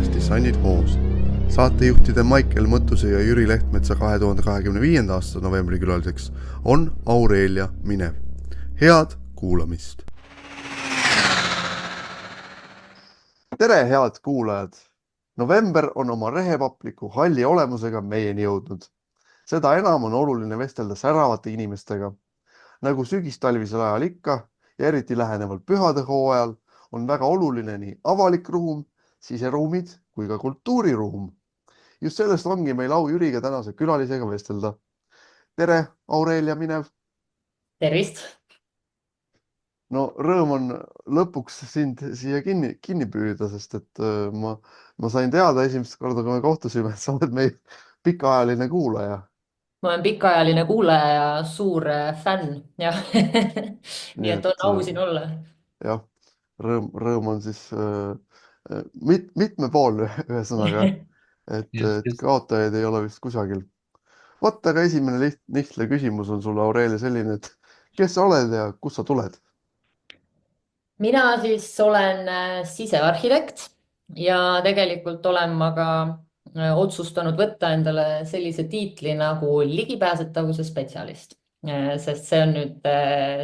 podcast Designid hoos. Saatejuhtide Maicel Mõttuse ja Jüri Lehtmetsa 2025. aasta novembri külaliseks on Aurelia Minev. Head kuulamist! Tere, head kuulajad! November on oma rehepapliku halli olemusega meieni jõudnud. Seda enam on oluline vestelda säravate inimestega. Nagu sügistalvisel ajal ikka ja eriti läheneval pühade hooajal on väga oluline nii avalik ruum, siseruumid kui ka kultuuriruum. Just sellest ongi meil au Jüriga tänase külalisega vestelda. Tere, Aurelia Minev! Tervist! No rõõm on lõpuks sind siia kinni püüda, sest et ma sain teada esimest korda, kui me kohtusime, et sa oled meil pikaajaline kuulaja. Ma olen pikaajaline kuulaja ja suur fänn, jah. Nii Nii et on et au siin olla. jah, rõõm on siis mitmepoolne ühesõnaga, et kaotajaid ei ole vist kusagil. Vot, aga esimene lihtne küsimus on sulle, Aurelia, selline, et kes sa oled ja kust sa tuled? Mina siis olen sisearhitekt ja tegelikult olen ma ka otsustanud võtta endale sellise tiitli nagu ligipääsetavuse spetsialist. Sest see on nüüd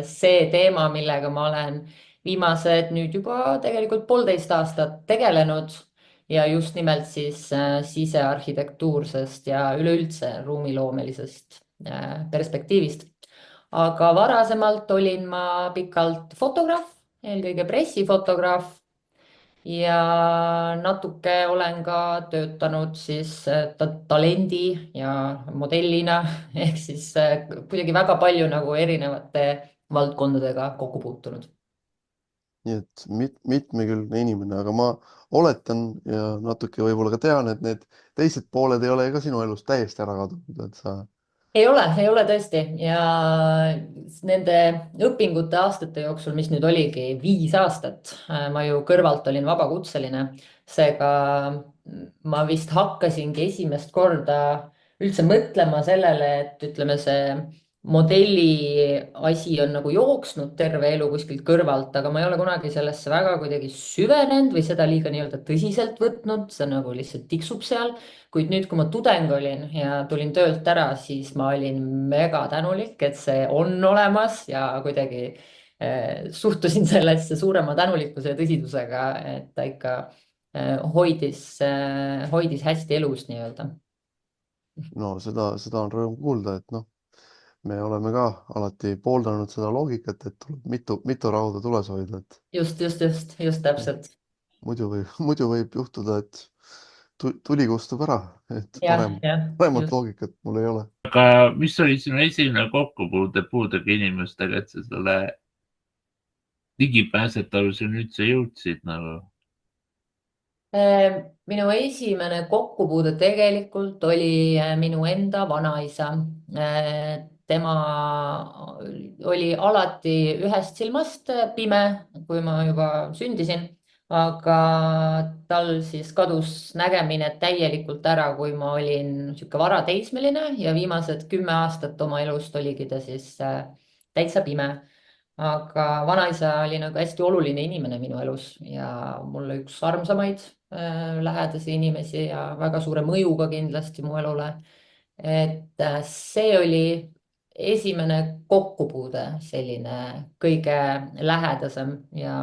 see teema, millega ma olen viimased nüüd juba tegelikult 1,5 aastat tegelenud ja just nimelt siis sisearhitektuursest ja üleüldse ruumiloomelisest perspektiivist. Aga varasemalt olin ma pikalt fotograaf, eelkõige pressifotograaf ja natuke olen ka töötanud siis talendi ja modellina ehk siis kuidagi väga palju nagu erinevate valdkondadega kokku puutunud. Nii et mitmekülgne inimene, aga ma oletan ja natuke võib-olla ka tean, et need teised pooled ei ole ka sinu elust täiesti ära kadunud, et sa... Ei ole tõesti ja nende õpingute aastate jooksul, mis nüüd oligi 5 aastat, ma ju kõrvalt olin vabakutseline, seega ma vist hakkasingi esimest korda üldse mõtlema sellele, et ütleme, see modelli asi on nagu jooksnud terve elu kuskilt kõrvalt, aga ma ei ole kunagi sellesse väga kuidagi süvenenud või seda liiga nii-öelda tõsiselt võtnud, see nagu lihtsalt tiksub seal. Kuid nüüd, kui ma tudeng olin ja tulin töölt ära, siis ma olin mega tänulik, et see on olemas ja kuidagi suhtusin sellesse suurema tänulikkuse ja tõsidusega, et ta ikka hoidis hästi elus nii-öelda. No seda on rõõm kuulda, et noh, me oleme ka alati pooldanud seda loogikat, et tuleb mitu rauda tules hoida, et Just täpselt. muidu võib juhtuda, et tuli kustub ära, et Jah, paremat just. loogikat mul ei ole. Aga mis oli sinu esimene kokkupuude puudega inimestega, et sa selle ligipääsetavuseni üldse jõudsid nagu? Minu esimene kokkupuude tegelikult oli minu enda vanaisa. Tema oli alati ühest silmast pime, kui ma juba sündisin, aga tal siis kadus nägemine täielikult ära, kui ma olin sihuke varateismeline ja viimased 10 aastat oma elust oligi ta siis täitsa pime. Aga vanaisa oli nagu hästi oluline inimene minu elus ja mulle üks armsamaid lähedasi inimesi ja väga suure mõjuga kindlasti mu elule. Et see oli esimene kokkupuude, selline kõige lähedasem ja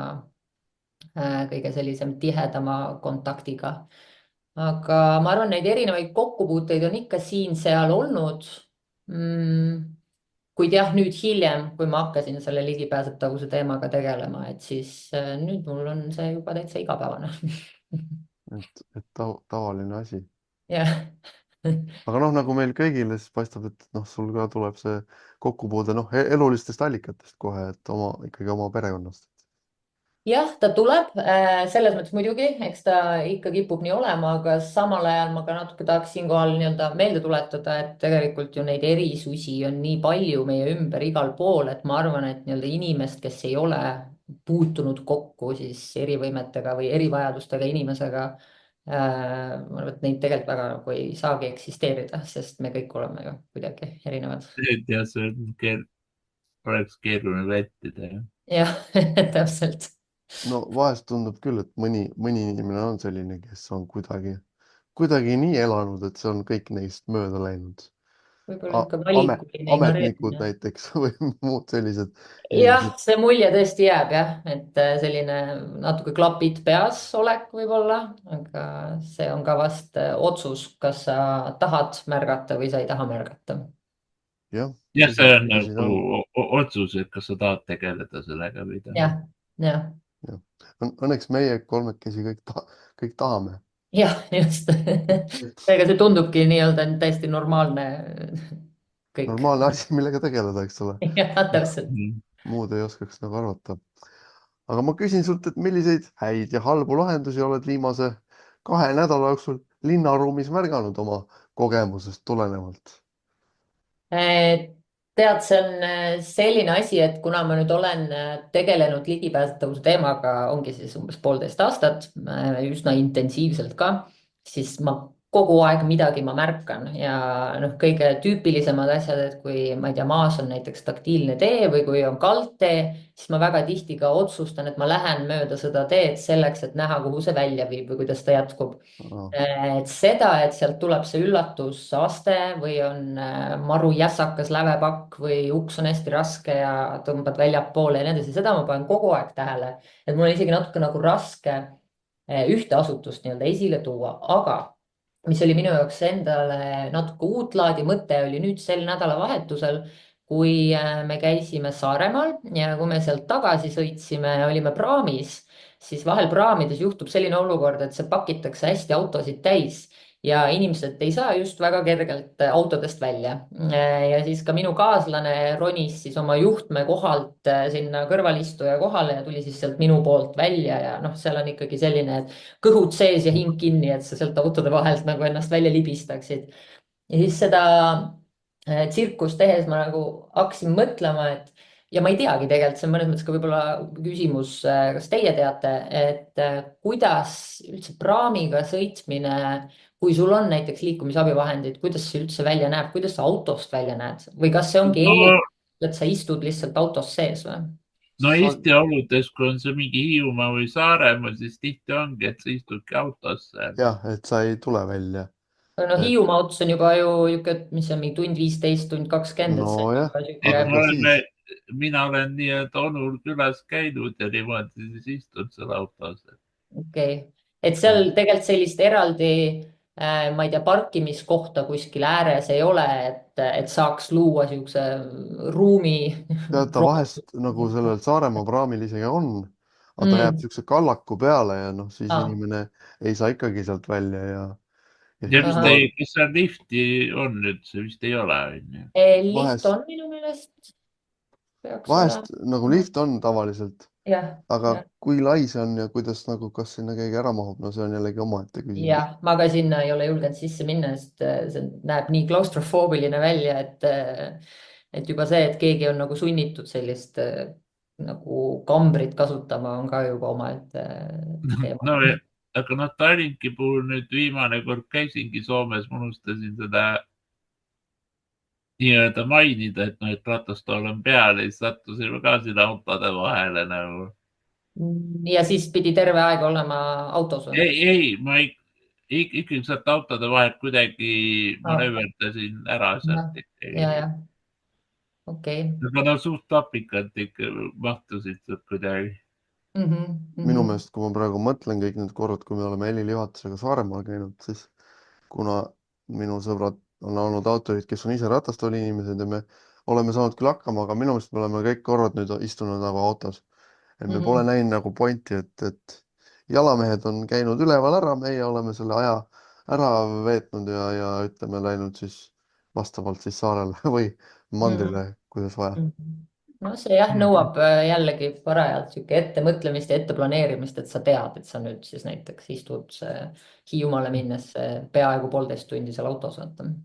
kõige sellisem tihedama kontaktiga. Aga ma arvan, neid erinevaid kokkupuuteid on ikka siin-seal olnud. Kuid jah, nüüd hiljem, kui ma hakkasin selle ligipääsetavuse teemaga tegelema, et siis nüüd mul on see juba täitsa igapäevane. Et tavaline asi. Jah. Aga noh, nagu meil kõigile, siis paistab, et noh, sul ka tuleb see kokkupuude elulistest allikatest kohe, et ikkagi oma perekonnast. Jah, ta tuleb selles mõttes muidugi, eks ta ikka kipub nii olema, aga samal ajal ma ka natuke tahaks siinkohal nii-öelda meelde tuletada, et tegelikult ju neid erisusi on nii palju meie ümber igal pool, et ma arvan, et nii-öelda inimest, kes ei ole puutunud kokku siis erivõimetega või erivajadustega inimesega, ma arvan, et neid tegelikult väga nagu ei saagi eksisteerida, sest me kõik oleme ju kuidagi erinevad. Ja see oleks keeruline vältida. Jah, täpselt. no vahest tundub küll, et mõni inimene on selline, kes on kuidagi nii elanud, et see on kõik neist mööda läinud. võib-olla niisugune valikuline Ametnikud ignoreerimine. näiteks või muud sellised jah, inimesed. see mulje tõesti jääb jah, et selline natuke klapid peas olek võib-olla, aga see on ka vast otsus, kas sa tahad märgata või sa ei taha märgata. jah, jah, see on tõsi ta nagu on. otsus, et kas sa tahad tegeleda sellega või ei taha. jah, jah, Jah. Õnneks meie kolmekesi kõik tahame. jah, just. ega see tundubki nii-öelda täiesti normaalne kõik. Normaalne asi, millega tegeleda, eks ole. jah, täpselt. Muud ei oskaks nagu arvata. Aga ma küsin sult, et milliseid häid ja halbu lahendusi oled viimase 2 nädala jooksul linnaruumis märganud oma kogemusest tulenevalt? tead, see on selline asi, et kuna ma nüüd olen tegelenud ligipääsetavuse teemaga, ongi siis umbes 1,5 aastat, üsna intensiivselt ka, siis ma kogu aeg midagi ma märkan ja noh, kõige tüüpilisemad asjad, et kui ma ei tea, maas on näiteks taktiilne tee või kui on kaldtee, siis ma väga tihti ka otsustan, et ma lähen mööda seda teed selleks, et näha, kuhu see välja viib või kuidas ta jätkub. Et seda, et sealt tuleb see üllatusaste või on maru jässakas lävepakk või uks on hästi raske ja tõmbad väljapoole ja nii edasi, seda ma panen kogu aeg tähele. et mul on isegi natuke nagu raske ühte asutust nii-öelda esile tuua, aga mis oli minu jaoks endale natuke uut laadi mõte, oli nüüd sel nädalavahetusel, kui me käisime Saaremaal ja kui me sealt tagasi sõitsime, olime praamis, siis vahel praamides juhtub selline olukord, et see pakitakse hästi autosid täis ja inimesed ei saa just väga kergelt autodest välja. ja siis ka minu kaaslane ronis siis oma juhtme kohalt sinna kõrvalistuja kohale ja tuli siis sealt minu poolt välja ja noh, seal on ikkagi selline, et kõhud sees ja hing kinni, et sa sealt autode vahelt nagu ennast välja libistaksid. ja siis seda tsirkust tehes ma nagu hakkasin mõtlema, et ja ma ei teagi tegelikult, see on mõnes mõttes ka võib-olla küsimus, kas teie teate, et kuidas üldse praamiga sõitmine, kui sul on näiteks liikumisabivahendid, kuidas see üldse välja näeb, kuidas sa autost välja näed või kas see ongi no, et sa istud lihtsalt autos sees või? no Eesti oludes, kui on see mingi Hiiumaa või Saaremaa, siis tihti ongi, et sa istudki autosse. jah, et sa ei tule välja. no Hiiumaa ots on juba ju niisugune, mis see on, mingi 1:15, 1:20, et see on Nojah, juba et niisugune. mina olen nii-öelda onul külas käinud ja niimoodi siis istud seal autos. okei, et seal tegelikult sellist eraldi, ma ei tea, parkimiskohta kuskil ääres ei ole, et saaks luua niisuguse ruumi. tead, ta vahest nagu sellel Saaremaa praamil isegi on, aga ta jääb Mm. niisuguse kallaku peale ja noh, siis Ah. inimene ei saa ikkagi sealt välja ja ja siis vist Ahah. ei, kas seal lifti on üldse, vist ei ole, onju. lift vahest, on minu meelest, peaks vahest nagu olema. lift on tavaliselt, jah, aga jah. kui lai see on ja kuidas nagu, kas sinna keegi ära mahub, no see on jällegi omaette küsimus. jah, ma ka sinna ei ole julgenud sisse minna, sest see näeb nii klaustrofoobiline välja, et juba see, et keegi on nagu sunnitud sellist nagu kambrit kasutama, on ka juba omaette teema. no aga noh, Tallinki puhul nüüd viimane kord käisingi Soomes, ma unustasin seda nii-öelda mainida, et noh, et ratastool on peal ja siis sattusime ka sinna autode vahele nagu. ja siis pidi terve aeg olema autos või? ei, ma ikkagi sealt autode vahelt kuidagi manööverdasin ära sealt ikkagi. ja, okei. aga no suht tapikalt ikka mahtusid sealt kuidagi. Minu meelest, kui ma praegu mõtlen kõik need korrad, kui me oleme Elili juhatusega Saaremaal käinud, siis kuna minu sõbrad on olnud autojuhid, kes on ise ratastooli inimesed ja me oleme saanud küll hakkama, aga minu meelest me oleme kõik korrad nüüd istunud nagu autos. et me pole näinud nagu pointi, et jalamehed on käinud üleval ära, meie oleme selle aja ära veetnud ja ütleme, läinud siis vastavalt siis saarele või mandrile, kuidas vaja. no see jah, nõuab jällegi parajalt sihuke ettemõtlemist ja etteplaneerimist, et sa tead, et sa nüüd siis näiteks istud Hiiumaale minnes peaaegu 1,5 tundi seal autos.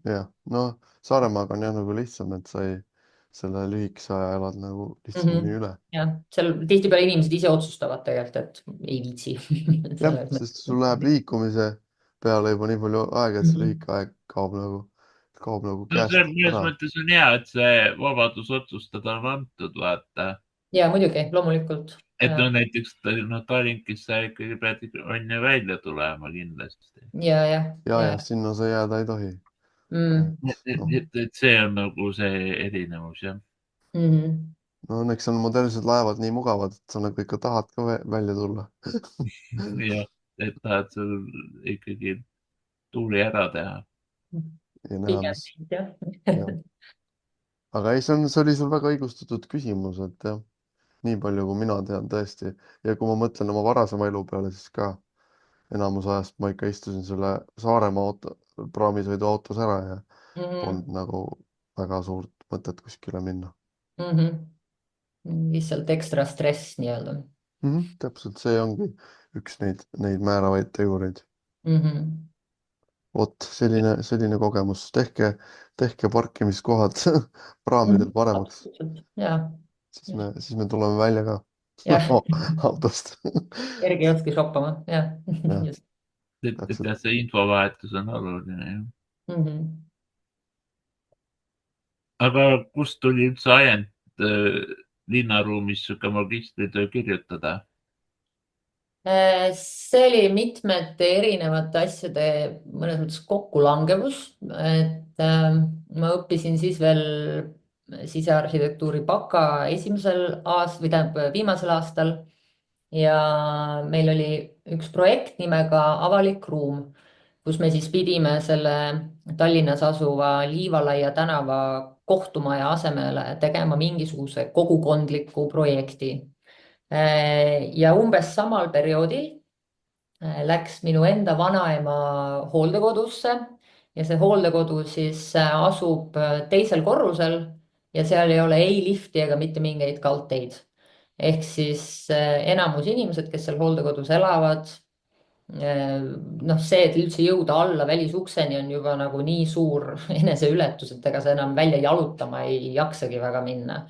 jah, no Saaremaaga on jah nagu lihtsam, et sa ei, selle lühikese aja elad nagu lihtsamini üle. jah, seal tihtipeale inimesed ise otsustavad tegelikult, et ei viitsi. jah, sest sul läheb liikumise peale juba nii palju aega, et see lühike aeg kaob nagu no käest see mõnes ära. mõttes on hea, et see vabadus otsustada on antud, vaata. ja muidugi, loomulikult. Et no näiteks Tallinkis sa ikkagi pead on ju välja tulema kindlasti. Ja. sinna sa jääda ei tohi. Et see on nagu see erinevus, jah. No õnneks on modernsed laevad nii mugavad, et sa nagu ikka tahad ka välja tulla. Jah, et tahad sul ikkagi tuuli ära teha. Ja näha, mis... jah. Aga ei, see oli sul väga õigustatud küsimus, et jah, nii palju kui mina tean tõesti. Ja kui ma mõtlen oma varasema elu peale, siis ka enamus ajast ma ikka istusin selle Saaremaa praamisõiduautos ära ja polnud nagu väga suurt mõtet kuskile minna. Lihtsalt ekstra stress nii-öelda. Täpselt, see ongi üks neid määravaid tegureid. Vot selline kogemus. Tehke parkimiskohad praamidel paremaks. Siis me tuleme välja ka autost. Ergi ei oska shoppama, jah. Et see infovahetus on oluline, jah. Aga kust tuli üldse ajend linnaruumis siuke magistritöö kirjutada? See oli mitmete erinevate asjade mõnes mõttes kokkulangevus, et ma õppisin siis veel sisearhitektuuri baka viimasel aastal ja meil oli üks projekt nimega Avalik ruum, kus me siis pidime selle Tallinnas asuva Liivalaia tänava kohtumaja asemele tegema mingisuguse kogukondliku projekti. Ja umbes samal perioodil läks minu enda vanaema hooldekodusse ja see hooldekodu siis asub teisel korrusel ja seal ei ole ei lifti ega mitte mingeid kaldteid. Ehk siis enamus inimesed, kes seal hooldekodus elavad, see, et üldse jõuda alla välisukseni on juba nagu nii suur eneseületus, et ega sa enam välja jalutama ei jaksagi väga minna.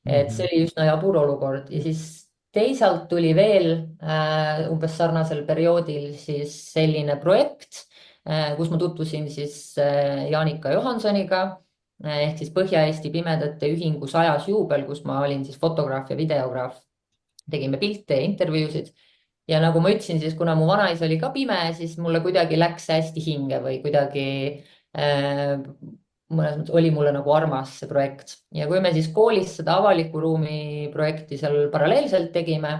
Et see oli üsna jabur olukord ja siis teisalt tuli veel umbes sarnasel perioodil siis selline projekt, kus ma tutvusin siis Jaanika Johansoniga ehk siis Põhja-Eesti Pimedate Ühingu 100. juubel, kus ma olin siis fotograaf ja videograaf. Tegime pilte ja intervjuusid. Ja nagu ma ütlesin, siis kuna mu vanaisa oli ka pime, siis mulle kuidagi läks hästi hinge või kuidagi mõnes mõttes oli mulle nagu armas see projekt. Ja kui me siis koolis seda avaliku ruumi projekti seal paralleelselt tegime,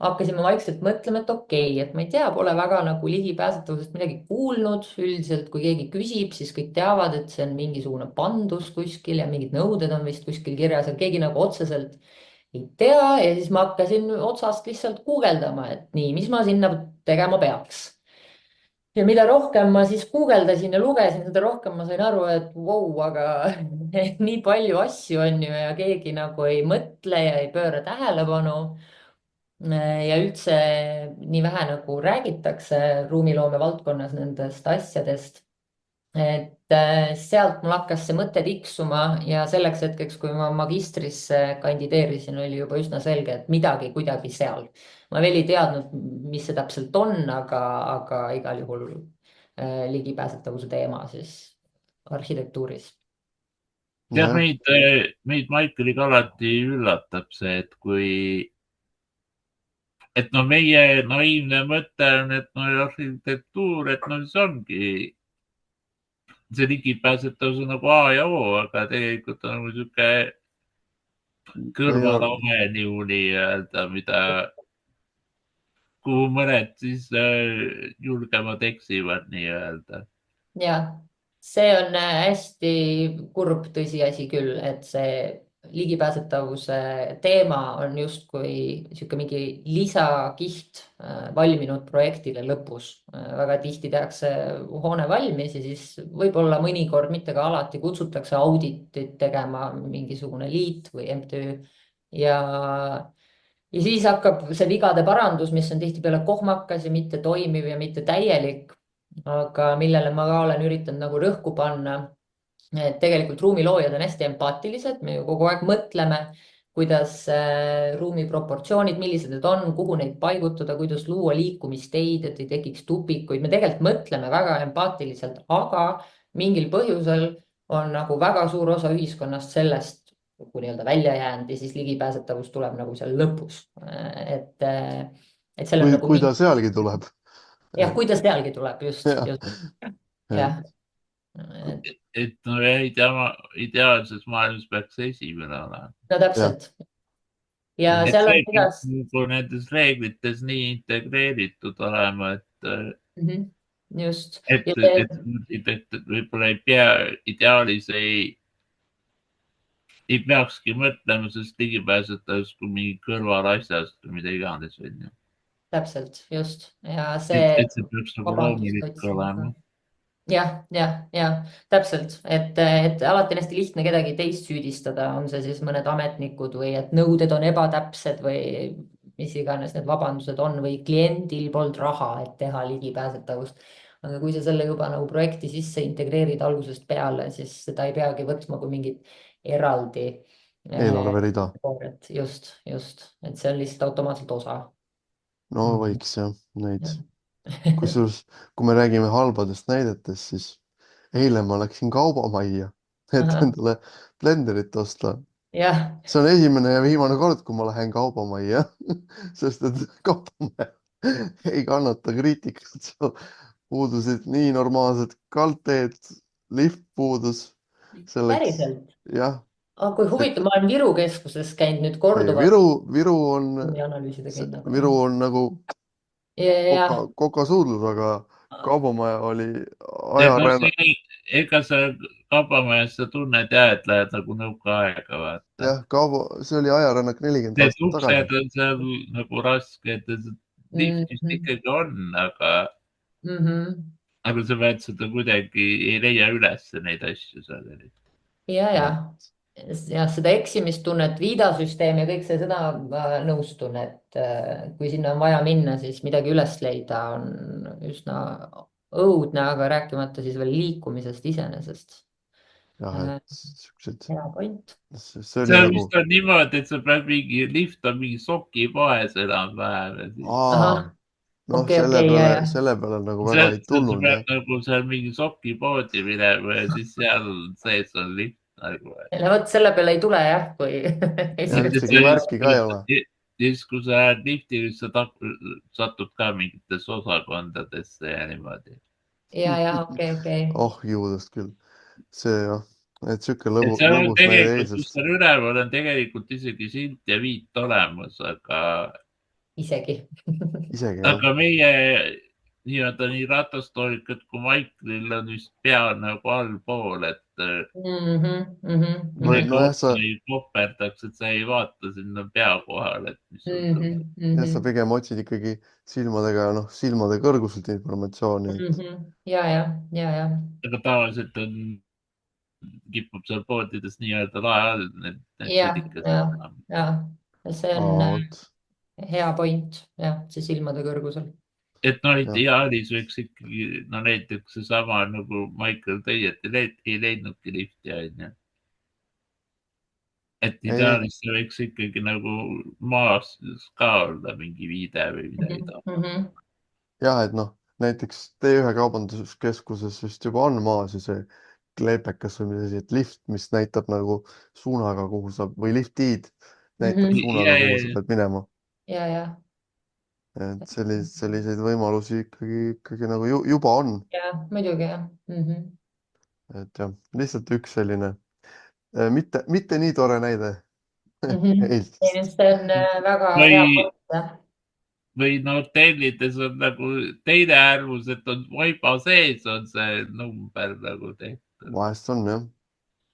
hakkasime vaikselt mõtlema, et okei, et ma ei tea, pole väga nagu ligipääsetavusest midagi kuulnud. Üldiselt, kui keegi küsib, siis kõik teavad, et see on mingisugune pandus kuskil ja mingid nõuded on vist kuskil kirjas ja keegi nagu otseselt ei tea ja siis ma hakkasin otsast lihtsalt guugeldama, et nii, mis ma sinna tegema peaks. Ja mida rohkem ma siis guugeldasin ja lugesin, seda rohkem ma sain aru, et vau, aga nii palju asju on ju ja keegi nagu ei mõtle ja ei pööra tähelepanu. Ja üldse nii vähe nagu räägitakse ruumiloome valdkonnas nendest asjadest. Et sealt mul hakkas see mõte tiksuma ja selleks hetkeks, kui ma magistrisse kandideerisin, oli juba üsna selge, et midagi kuidagi seal. Ma veel ei teadnud, mis see täpselt on, aga igal juhul ligipääsetavuse teema siis arhitektuuris. Ja meid Maikeliga alati üllatab see, et meie naiivne mõte on, et arhitektuur, et see ongi see ligipääsetavus on nagu A ja O, aga tegelikult on nagu siuke kõrvalahe nii-öelda, kuhu mõned siis julgemad eksivad nii-öelda. Ja, see on hästi kurb tõsiasi küll, et see ligipääsetavuse teema on justkui siuke mingi lisakiht valminud projektile lõpus. Väga tihti tehakse hoone valmis ja siis võib-olla mõnikord, mitte ka alati, kutsutakse auditit tegema mingisugune liit või MTÜ ja siis hakkab see vigade parandus, mis on tihtipeale kohmakas ja mitte toimiv ja mitte täielik, aga millele ma ka olen üritanud nagu rõhku panna. Et tegelikult ruumiloojad on hästi empaatilised, me ju kogu aeg mõtleme, kuidas ruumi proportsioonid, millised need on, kuhu neid paigutada, kuidas luua liikumisteid, et ei tekiks tupikuid. Me tegelikult mõtleme väga empaatiliselt, aga mingil põhjusel on nagu väga suur osa ühiskonnast sellest nagu nii-öelda välja jäänud ja siis ligipääsetavus tuleb nagu seal lõpus. et seal on nagu kui ta sealgi tuleb. jah, kui ta sealgi tuleb, just, jah. et no ideaalses maailmas peaks esimene olema. no täpselt. ja et seal on see igas. nagu nendes reeglites nii integreeritud olema, just. et võib-olla ei pea, ideaalis ei peakski mõtlema sellest ligipääsetavust kui mingi kõrvalasjast või mida iganes. täpselt, just. ja see. et see peaks nagu loomulik olema. jah, täpselt, et alati on hästi lihtne kedagi teist süüdistada, on see siis mõned ametnikud või et nõuded on ebatäpsed või mis iganes need vabandused on või kliendil polnud raha, et teha ligipääsetavust. aga kui sa selle juba nagu projekti sisse integreerid algusest peale, siis seda ei peagi võtma kui mingit eraldi eelarverida. just, et see on lihtsalt automaatselt osa. no võiks jah, neid. Kusjuures, kui me räägime halbadest näidetest, siis eile ma läksin kaubamajja, et endale blenderit osta. see on esimene ja viimane kord, kui ma lähen kaubamajja, sest et kaubamaja ei kannata kriitikat. Puudusid nii normaalsed kaldteed, lift puudus. päriselt? jah. aga kui huvitav, ma olen Viru keskuses käinud nüüd korduvalt. Viru on nagu kokasuudlus, aga kaubamaja oli ajarännak. ega sa kaubamajas sa tunned jah, et lähed nagu nõukaaega vaata. jah, see oli ajarännak 40 aastat tagasi. Need uksed on seal nagu rasked, lift vist ikkagi on, aga sa pead seda kuidagi, ei leia üles neid asju seal. ja seda eksimistunnet, viidasüsteem ja kõik see, seda ma nõustun, et kui sinna on vaja minna, siis midagi üles leida on üsna õudne, aga rääkimata siis veel liikumisest iseenesest. jah, et siuksed. hea point. see vist on niimoodi, et sa pead lift on mingi sokipoes enam-vähem. noh, selle peale nagu väga ei tulnud. sa pead nagu seal mingi sokipoodi minema ja siis seal sees on lift. vot selle peale ei tule jah, kui värki ka ei ole. siis, kui sa lähed lifti, sa satud ka mingitesse osakondadesse ja niimoodi. okei. oh juudest küll. see jah, et siuke lõbus näide eesest. seal üleval on tegelikult isegi silt ja viit olemas, aga. isegi aga meie nii-öelda nii ratastoolikud kui Maiklil on vist pea nagu allpool, et ei koperdaks, et sa ei vaata sinna pea kohale. ja sa pigem otsid ikkagi silmadega, silmade kõrguselt informatsiooni. ja. aga tavaliselt kipub seal poodides nii-öelda lae all. ja, see on hea point, jah, see silmade kõrgusel. et ideaalis võiks ikkagi, näiteks seesama nagu Michael tõi, et ei leidnudki lifti, onju. et ideaalis see võiks ikkagi nagu maas ka olla mingi viide või midagi. jah, et näiteks T1 kaubanduskeskuses vist juba on maas ja see kleepekas või midagi, et lift, mis näitab nagu suunaga, kuhu sa või liftid näitab suunaga, kuhu sa pead minema. ja. et selliseid võimalusi ikkagi nagu juba on. jah, muidugi jah. et jah, lihtsalt üks selline mitte nii tore näide. see on väga hea point. või hotellides on nagu teine äärmus, et on vaiba sees on see number nagu tehtud. vahest on jah.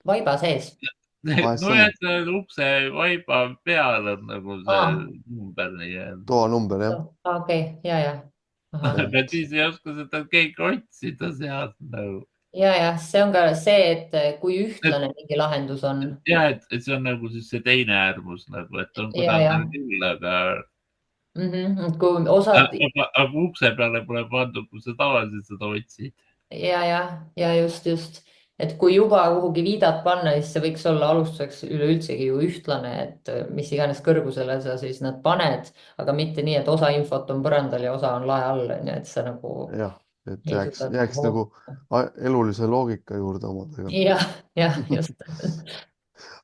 vaiba sees? nojah, see ukse vaiba peal on nagu see number nii-öelda. toanumber jah. okei, ja. aga siis ei oska seda keegi otsida sealt nagu. ja, see on ka see, et kui ühtlane mingi lahendus on. jah, et see on nagu siis see teine äärmus nagu, et on kuidagi küll, aga. kui osad. aga ukse peale pole pandud, kui sa tavaliselt seda otsid. ja just. et kui juba kuhugi viidat panna, siis see võiks olla alustuseks üleüldsegi ju ühtlane, et mis iganes kõrgusele sa siis nad paned, aga mitte nii, et osa infot on põrandal ja osa on lae all, et sa nagu. jah, et jääks nagu elulise loogika juurde omadega. jah, just.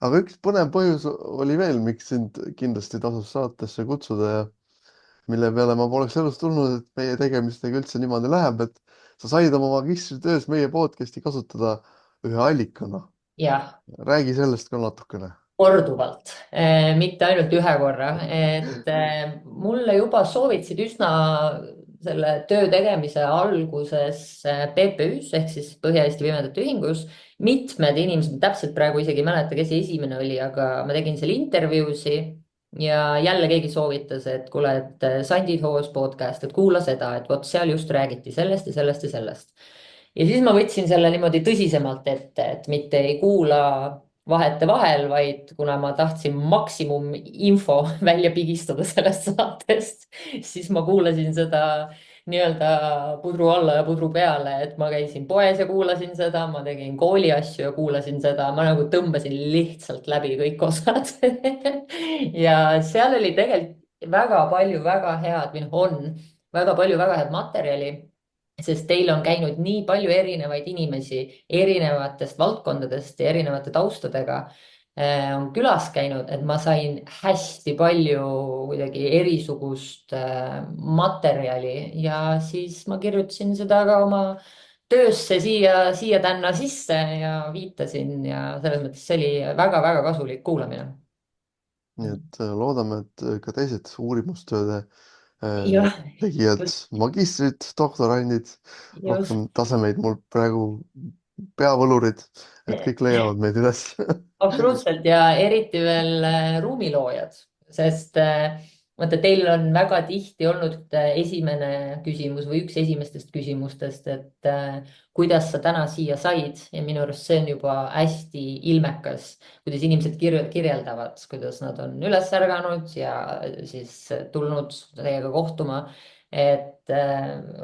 aga üks põnev põhjus oli veel, miks sind kindlasti tasus saatesse kutsuda ja mille peale ma poleks elus tulnud, et meie tegemistega üldse niimoodi läheb, et sa said oma magistritöös meie podcast'i kasutada ühe allikana. jah, Räägi sellest ka natukene. korduvalt, mitte ainult ühe korra, et mulle juba soovitasid üsna selle töö tegemise alguses PPÜ-s ehk siis Põhja-Eesti Pimedate Ühingus mitmed inimesed, täpselt praegu isegi ei mäleta, kes esimene oli, aga ma tegin seal intervjuusi ja jälle keegi soovitas, et kuule, et Sandid Hoos podcast, et kuula seda, et vot seal just räägiti sellest ja sellest ja sellest. ja siis ma võtsin selle niimoodi tõsisemalt ette, et mitte ei kuula vahetevahel, vaid kuna ma tahtsin maksimum info välja pigistada sellest saatest, siis ma kuulasin seda nii-öelda pudru alla ja pudru peale, et ma käisin poes ja kuulasin seda, ma tegin kooli asju ja kuulasin seda, ma nagu tõmbasin lihtsalt läbi kõik osad ja seal oli tegelikult väga palju väga head, või noh, on väga palju väga head materjali, sest teil on käinud nii palju erinevaid inimesi erinevatest valdkondadest ja erinevate taustadega on külas käinud, et ma sain hästi palju kuidagi erisugust materjali ja siis ma kirjutasin seda ka oma töösse siia-tänna sisse ja viitasin ja selles mõttes see oli väga-väga kasulik kuulamine. nii et loodame, et ka teised uurimustööde jah, tegijad, magistrid, doktorandid, just. rohkem tasemeid mul praegu peavõlurid, et kõik leiavad meid üles. absoluutselt ja eriti veel ruumiloojad, sest vaata, teil on väga tihti olnud esimene küsimus või üks esimestest küsimustest, et kuidas sa täna siia said ja minu arust see on juba hästi ilmekas, kuidas inimesed kirjeldavad, kuidas nad on üles ärganud ja siis tulnud teiega kohtuma. et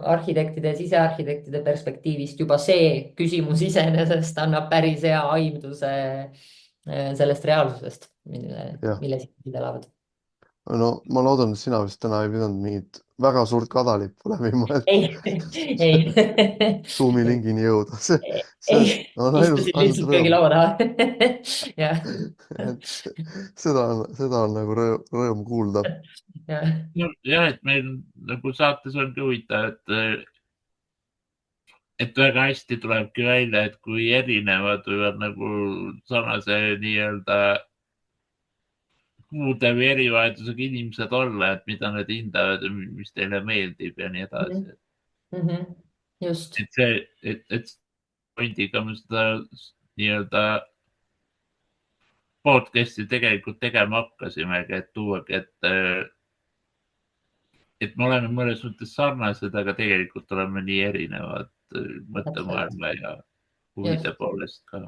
arhitektide ja sisearhitektide perspektiivist juba see küsimus iseenesest annab päris hea aimduse sellest reaalsusest, jah, milles inimesed elavad. no ma loodan, et sina vist täna ei pidanud mingit väga suurt kadalippu läbima, ei, ei, Zoomi lingini jõuda. See ei, on istusin ainult lihtsalt köögi rõõm. laua taha. jah, et seda on nagu rõõm kuulda. jah, Nojah, et meil nagu saates ongi huvitav, et väga hästi tulebki välja, et kui erinevad võivad nagu sarnase nii-öelda puude või erivajadusega inimesed olla, et mida nad hindavad ja mis teile meeldib ja nii edasi. just. et see, et pointiga me seda nii-öelda podcast'i tegelikult tegema hakkasimegi, et tuuagi, et me oleme mõnes mõttes sarnased, aga tegelikult oleme nii erinevad mõttemaailma ja huvide Just. poolest ka.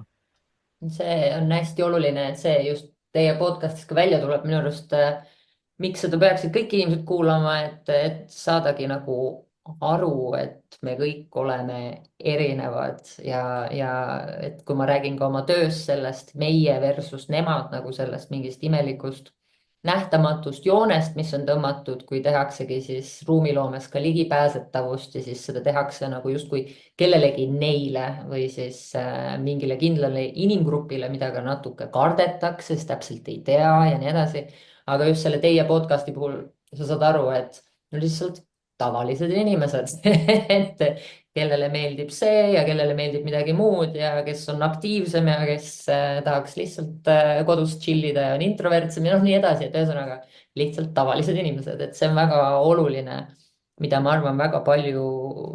see on hästi oluline, et see just teie podcast'is ka välja tuleb minu arust. Miks seda peaksid kõik inimesed kuulama, et saadagi nagu aru, et me kõik oleme erinevad ja et kui ma räägin ka oma töös sellest meie versus nemad nagu sellest mingist imelikust nähtamatust joonest, mis on tõmmatud, kui tehaksegi siis ruumiloomes ka ligipääsetavust ja siis seda tehakse nagu justkui kellelegi neile või siis mingile kindlale inimgrupile, mida ka natuke kardetakse, sest täpselt ei tea ja nii edasi. aga just selle teie podcast'i puhul sa saad aru, et no lihtsalt tavalised inimesed et kellele meeldib see ja kellele meeldib midagi muud ja kes on aktiivsem ja kes tahaks lihtsalt kodus chill ida ja on introvertsem ja noh, nii edasi, et ühesõnaga lihtsalt tavalised inimesed, et see on väga oluline, mida ma arvan, väga palju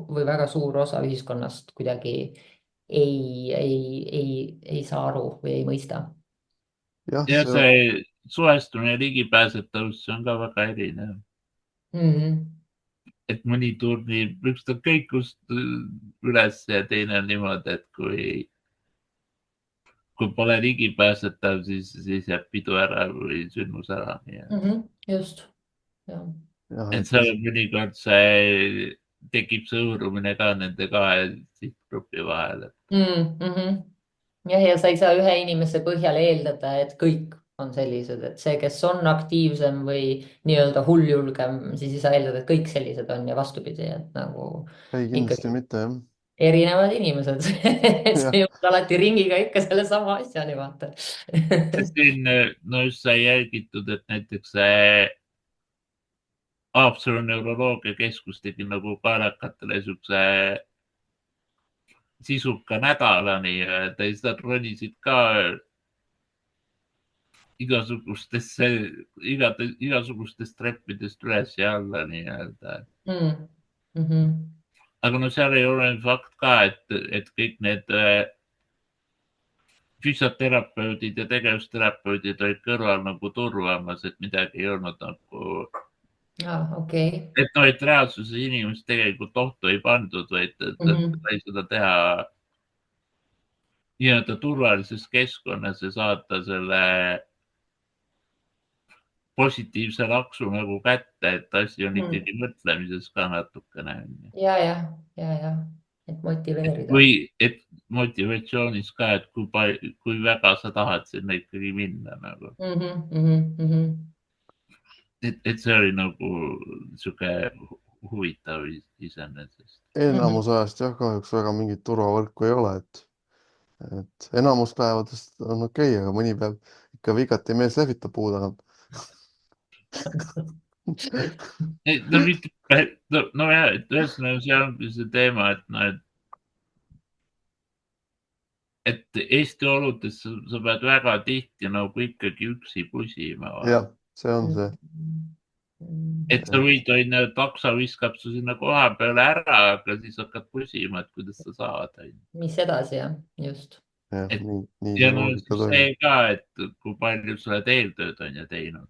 või väga suur osa ühiskonnast kuidagi ei saa aru või ei mõista. jah, ja see suhestumine ja ligipääsetavus, see on ka väga erinev. et mõni turnib ükskõik kust üles ja teine on niimoodi, et kui pole ligipääsetav, siis jääb pidu ära või sündmus ära. just, jah. jah, et seal mõnikord see tekib sõõrumine ka nende kahe sihtgrupi vahel. jah, ja sa ei saa ühe inimese põhjal eeldada, et kõik on sellised, et see, kes on aktiivsem või nii-öelda hulljulgem, siis ei saa eeldada, et kõik sellised on ja vastupidi, et nagu ei, kindlasti ikkagi mitte jah. erinevad inimesed jah , see jõuab alati ringiga ikka sellesama asjani, vaata. siin no just sai jälgitud, et näiteks see Haapsalu neuroloogiakeskus tegi nagu kaelakatele siukse sisuka nädala nii-öelda ja siis nad ronisid ka igasugustest treppidest üles ja alla nii-öelda. Aga no seal ei ole fakt ka, et kõik need füsioterapeudid ja tegevusterapeudid olid kõrval nagu turvamas, et midagi ei olnud nagu, okei. et no, et reaalsuses inimest tegelikult ohtu ei pandud, vaid sai seda teha nii-öelda turvalises keskkonnas ja saata selle positiivse laksu nagu kätte, et asi on ikkagi mõtlemises ka natukene. ja, et motiveerida. Või et motivatsioonis ka, et kui väga sa tahad sinna ikkagi minna nagu. Et see oli nagu sihuke huvitav iseenesest. enamus ajast jah , kahjuks väga mingit turvavõrku ei ole , et enamus päevadest on okei , aga mõni päev ikka vigati mees lehvitab puu tagant . No mitte , no jah , et ühesõnaga see ongi see teema, et noh , et Eesti oludes sa pead väga tihti nagu ikkagi üksi pusima . jah , see on see . Et sa võid , on ju , takso viskab su sinna koha peale ära , aga siis hakkad pusima , et kuidas sa saad . mis edasi jah , just . jah , nii ja see no loogika see toimib . ka , et kui palju sa oled eeltööd on ju teinud .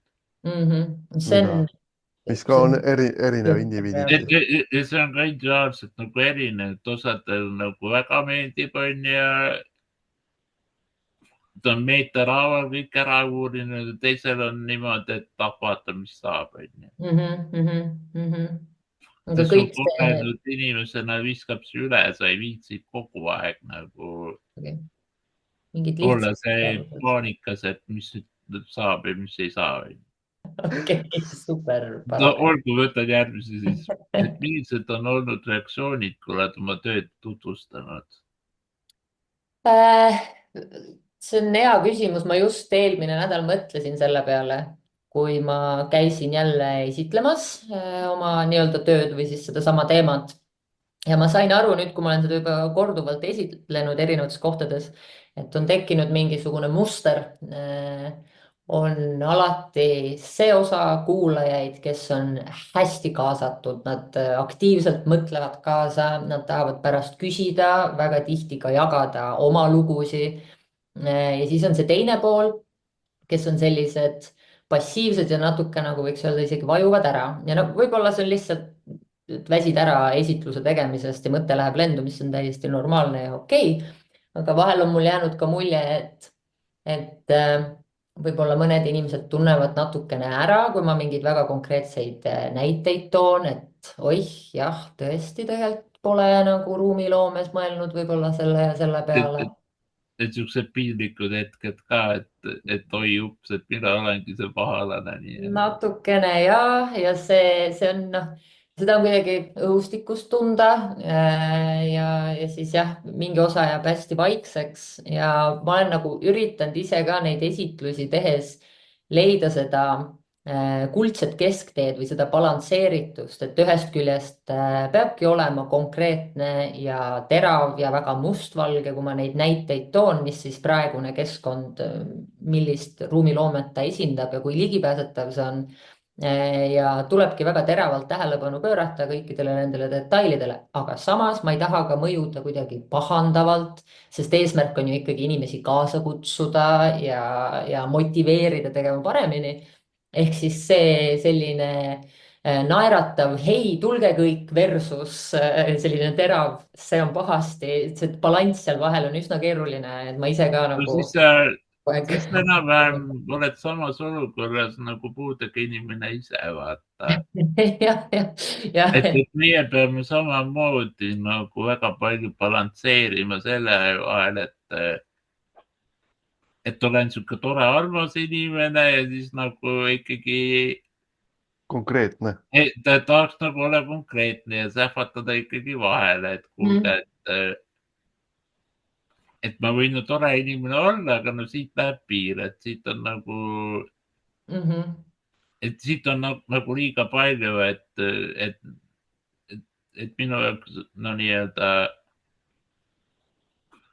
see on . mis ka on erinev indiviiditi . ja see on ka individuaalselt nagu erinev , et osadel nagu väga meeldib , on ju . ta on meeter haaval kõik ära uurinud ja teisel on niimoodi , et vaata , mis saab , on ju . aga kõik see , kogenud inimesena viskab see üle , sa ei viitsi kogu aeg nagu mingid olla lihtsad . see paanikas , et mis nüüd saab ja mis ei saa . okei , super . no olgu , võtan järgmise siis . et millised on olnud reaktsioonid , kui oled oma tööd tutvustanud ? see on hea küsimus , ma just eelmine nädal mõtlesin selle peale , kui ma käisin jälle esitlemas oma nii-öelda tööd või siis sedasama teemat . ja ma sain aru nüüd , kui ma olen seda juba korduvalt esitlenud erinevates kohtades , et on tekkinud mingisugune muster . on alati see osa kuulajaid , kes on hästi kaasatud , nad aktiivselt mõtlevad kaasa , nad tahavad pärast küsida , väga tihti ka jagada oma lugusid . ja siis on see teine pool , kes on sellised passiivsed ja natuke nagu võiks öelda isegi vajuvad ära ja no võib-olla see on lihtsalt , et väsid ära esitluse tegemisest ja mõte läheb lendu , mis on täiesti normaalne ja okei . aga vahel on mul jäänud ka mulje , et võib-olla mõned inimesed tunnevad natukene ära , kui ma mingeid väga konkreetseid näiteid toon , et oih , jah , tõesti tegelikult pole nagu ruumiloomes mõelnud võib-olla selle ja selle peale . et siuksed piinlikud hetked ka , et oi ups , et mina olengi see pahalane . natukene ja see on noh , seda on kuidagi õhustikust tunda ja siis jah , mingi osa jääb hästi vaikseks ja ma olen nagu üritanud ise ka neid esitlusi tehes leida seda kuldset keskteed või seda balansseeritust , et ühest küljest peabki olema konkreetne ja terav ja väga mustvalge , kui ma neid näiteid toon , mis siis praegune keskkond , millist ruumiloomet ta esindab ja kui ligipääsetav see on . ja tulebki väga teravalt tähelepanu pöörata kõikidele nendele detailidele , aga samas ma ei taha ka mõjuda kuidagi pahandavalt , sest eesmärk on ju ikkagi inimesi kaasa kutsuda ja motiveerida tegema paremini . ehk siis see selline naeratav , hei , tulge kõik versus selline terav , see on pahasti , see balanss seal vahel on üsna keeruline , et ma ise ka no nagu . siis enam-vähem oled samas olukorras nagu puudega inimene ise , vaata . et meie peame samamoodi nagu väga palju balansseerima selle vahel , et olen sihuke tore armas inimene ja siis nagu ikkagi konkreetne . ta tahaks nagu olla konkreetne ja sähvatada ikkagi vahele , et kuulge , et ma võin ju tore inimene olla, aga no siit läheb piir, et siit on nagu, et siit on nagu liiga palju, et minu jaoks no nii-öelda,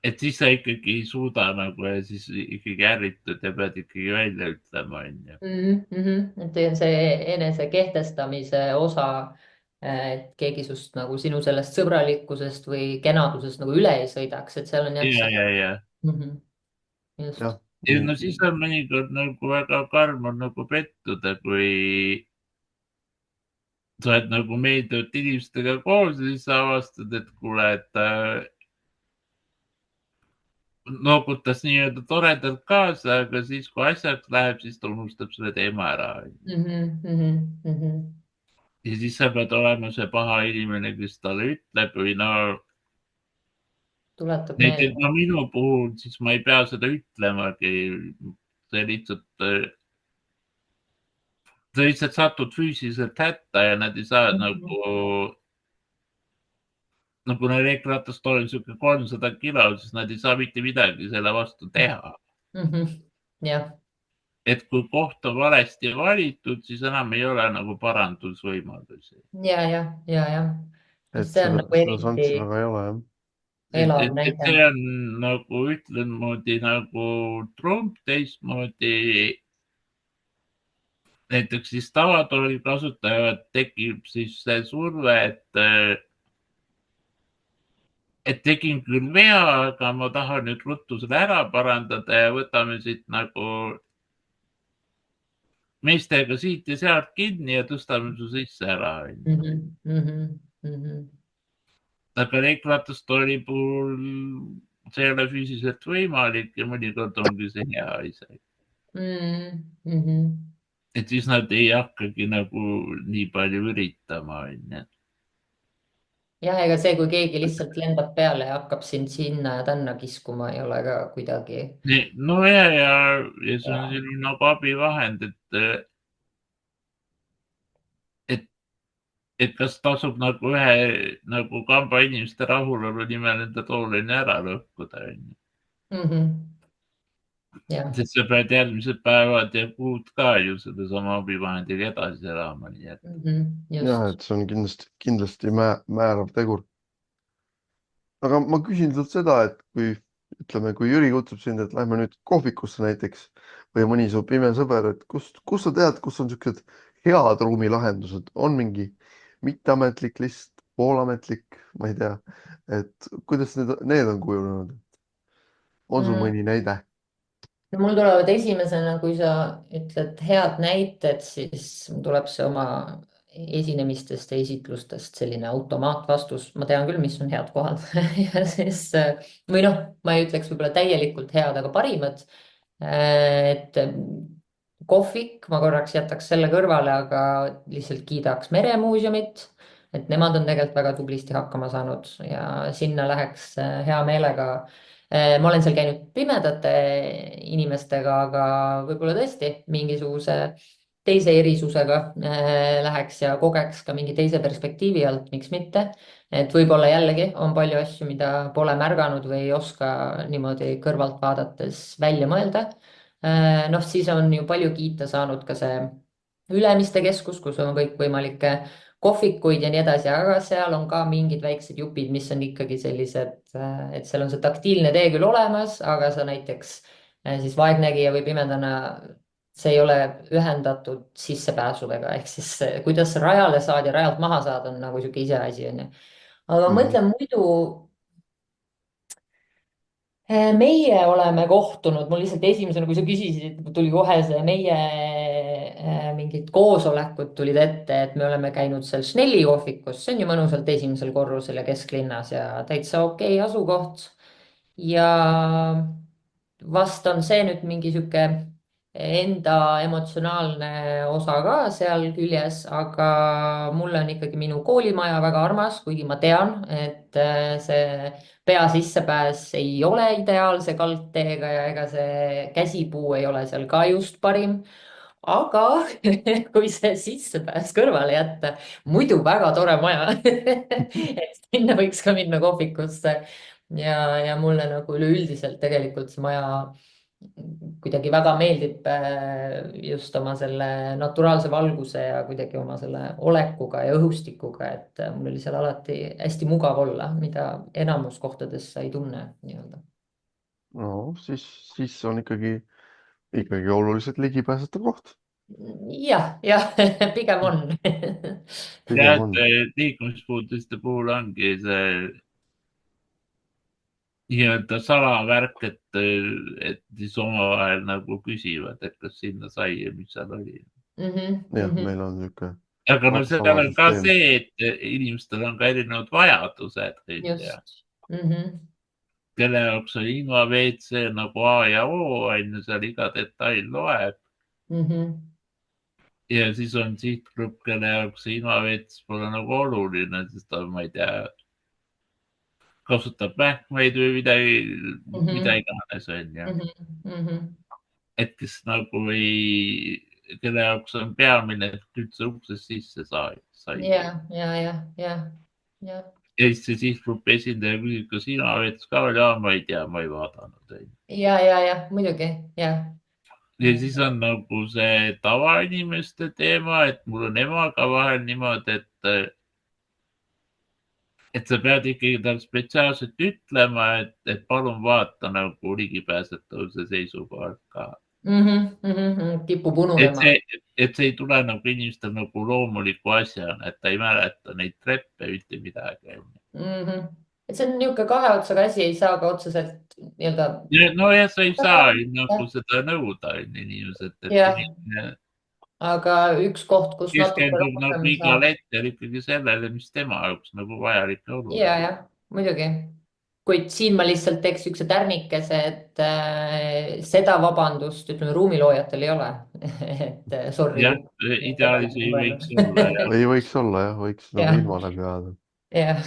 et siis sa ikkagi ei suuda nagu ja siis ikkagi ärritud ja pead ikkagi välja ütlema, onju. et see enese kehtestamise osa, et keegi sust nagu sinu sellest sõbralikkusest või kenadusest nagu üle ei sõidaks, et seal on jah see. Ja. Just. Ja no siis on mõnikord nagu väga karm on nagu pettuda, kui sa oled nagu meeldivate inimestega koos ja siis sa avastad, et kuule, et ta noogutas nii-öelda toredalt kaasa, aga siis kui asjaks läheb, siis ta unustab selle teema ära. Ja siis sa pead olema see paha inimene, kes talle ütleb või no tuletab näiteks meelde. no minu puhul siis ma ei pea seda ütlemagi. Sa lihtsalt satud füüsiliselt hätta ja nad ei saa nagu neil ekratast oli siuke 300 kilo, siis nad ei saa mitte midagi selle vastu teha. Jah. Et kui koht on valesti valitud, siis enam ei ole nagu parandusvõimalusi. Ja. et see on nagu seda šanssi väga ei ole, jah. elav Et näide. see on nagu ütlen moodi nagu trump, teistmoodi näiteks siis tavatooli kasutajad tekib siis see surve, et tegin küll vea, aga ma tahan nüüd ruttu selle ära parandada ja võtame siit nagu meestega siit ja sealt kinni ja tõstame su sisse ära. Aga reikratastoli puhul see ei ole füüsiliselt võimalik ja mõnikord ongi see hea isegi. Et siis nad ei hakkagi nagu nii palju üritama. Jah, ega see, kui keegi lihtsalt lendab peale ja hakkab sind sinna ja tänna kiskuma, ei ole ka kuidagi. No ja see on selline nagu abivahend, et kas tasub nagu ühe nagu kamba inimeste rahulolu nimel enda toolini ära lõhkuda. Sest sa pead järgmised päevad ja kuud ka ju sedasama abivahendiga edasi elama. jah, et see on kindlasti määrav tegur. aga ma küsin sult seda, et kui Jüri kutsub sind, et lähme nüüd kohvikusse näiteks või mõni su pime sõber, et kust sa tead, kus on niisugused head ruumilahendused, on mingi mitteametlik list, poolametlik, ma ei tea, et kuidas need on kujunenud? on sul mõni näide? No mul tulevad esimesena, kui sa ütled head näited, siis tuleb see oma esinemistest ja esitlustest selline automaatvastus. Ma tean küll, mis on head kohad ja siis või noh, ma ei ütleks võib-olla täielikult head, aga parimad. Et kohvik, ma korraks jätaks selle kõrvale, aga lihtsalt kiidaks Meremuuseumit, et nemad on tegelikult väga tublisti hakkama saanud ja sinna läheks hea meelega. Ma olen seal käinud pimedate inimestega, aga võib-olla tõesti mingisuguse teise erisusega läheks ja kogeks ka mingi teise perspektiivi alt, miks mitte. Et võib-olla jällegi on palju asju, mida pole märganud või ei oska niimoodi kõrvalt vaadates välja mõelda. Noh, siis on ju palju kiita saanud ka see Ülemiste keskus, kus on kõikvõimalikke kohvikuid ja nii edasi, aga seal on ka mingid väiksed jupid, mis on ikkagi sellised, et seal on see taktiilne tee küll olemas, aga sa näiteks siis vaegnägija või pimedana, see ei ole ühendatud sissepääsudega, ehk siis kuidas rajale saad ja rajalt maha saad, on nagu sihuke iseasi, onju. Aga mõtlen muidu. Meie oleme kohtunud, mul lihtsalt esimesena, kui sa küsisid, tuli kohe see meie mingid koosolekud tulid ette, et me oleme käinud seal Snelli kohvikus, see on ju mõnusalt esimesel korrusel ja kesklinnas ja täitsa okei asukoht. Ja vast on see nüüd mingi sihuke enda emotsionaalne osa ka seal küljes, aga mulle on ikkagi minu koolimaja väga armas, kuigi ma tean, et see pea sissepääs ei ole ideaalse kaldteega ja ega see käsipuu ei ole seal ka just parim. aga kui see sissepääs kõrvale jätta, muidu väga tore maja et sinna võiks ka minna kohvikusse ja mulle nagu üleüldiselt tegelikult see maja kuidagi väga meeldib just oma selle naturaalse valguse ja kuidagi oma selle olekuga ja õhustikuga, et mul oli seal alati hästi mugav olla, mida enamus kohtades sa ei tunne nii-öelda. No siis on ikkagi oluliselt ligipääsetav koht. jah, pigem on ja Pigem on. liikumispuudeste puhul ongi see nii-öelda salavärk, et siis omavahel nagu küsivad, et kas sinna sai ja mis seal oli. Jah, meil on niisugune Aga no seal on ka süsteem. see, et inimestel on ka erinevad vajadused, just. kelle jaoks on inva-WC nagu A ja O, on ju, seal iga detail loeb. Ja siis on sihtgrupp, kelle jaoks see inva-WC pole nagu oluline, sest ta, ma ei tea, kasutab mähkmeid või mida iganes, on ju. Et kes nagu kelle jaoks on peamine, et üldse uksest sisse sai. ja. Ja siis see sihtgrupi esindaja küsib, kas inva-WC ka oli, ma ei tea, ma ei vaadanud. ja, muidugi, jah. Ja siis on nagu see tavainimeste teema, et mul on emaga vahel niimoodi, et sa pead ikkagi tal spetsiaalselt ütlema, et palun vaata nagu ligipääsetavuse seisukohalt ka. Kipub ununema. Et see ei tule nagu inimestel nagu loomuliku asjana, et ta ei mäleta neid treppe üldse midagi. Et see on niisugune kahe otsaga asi, ei saa ka otseselt nii-öelda. No jah, sa ei saa nagu seda nõuda inimeselt. Aga üks koht, kus keskendub nagu igal hetkel ikkagi sellele, mis tema jaoks nagu vajalik ja oluline. Ja, muidugi. Kuid siin ma lihtsalt teeks ükse tärnikese, et seda vabandust, ütleme, ruumiloojatel ei ole. Et sorry. Jah, ideaalis ei võiks olla. Ei võiks olla, jah, võiks nagu ilma läbi ajada. Jah.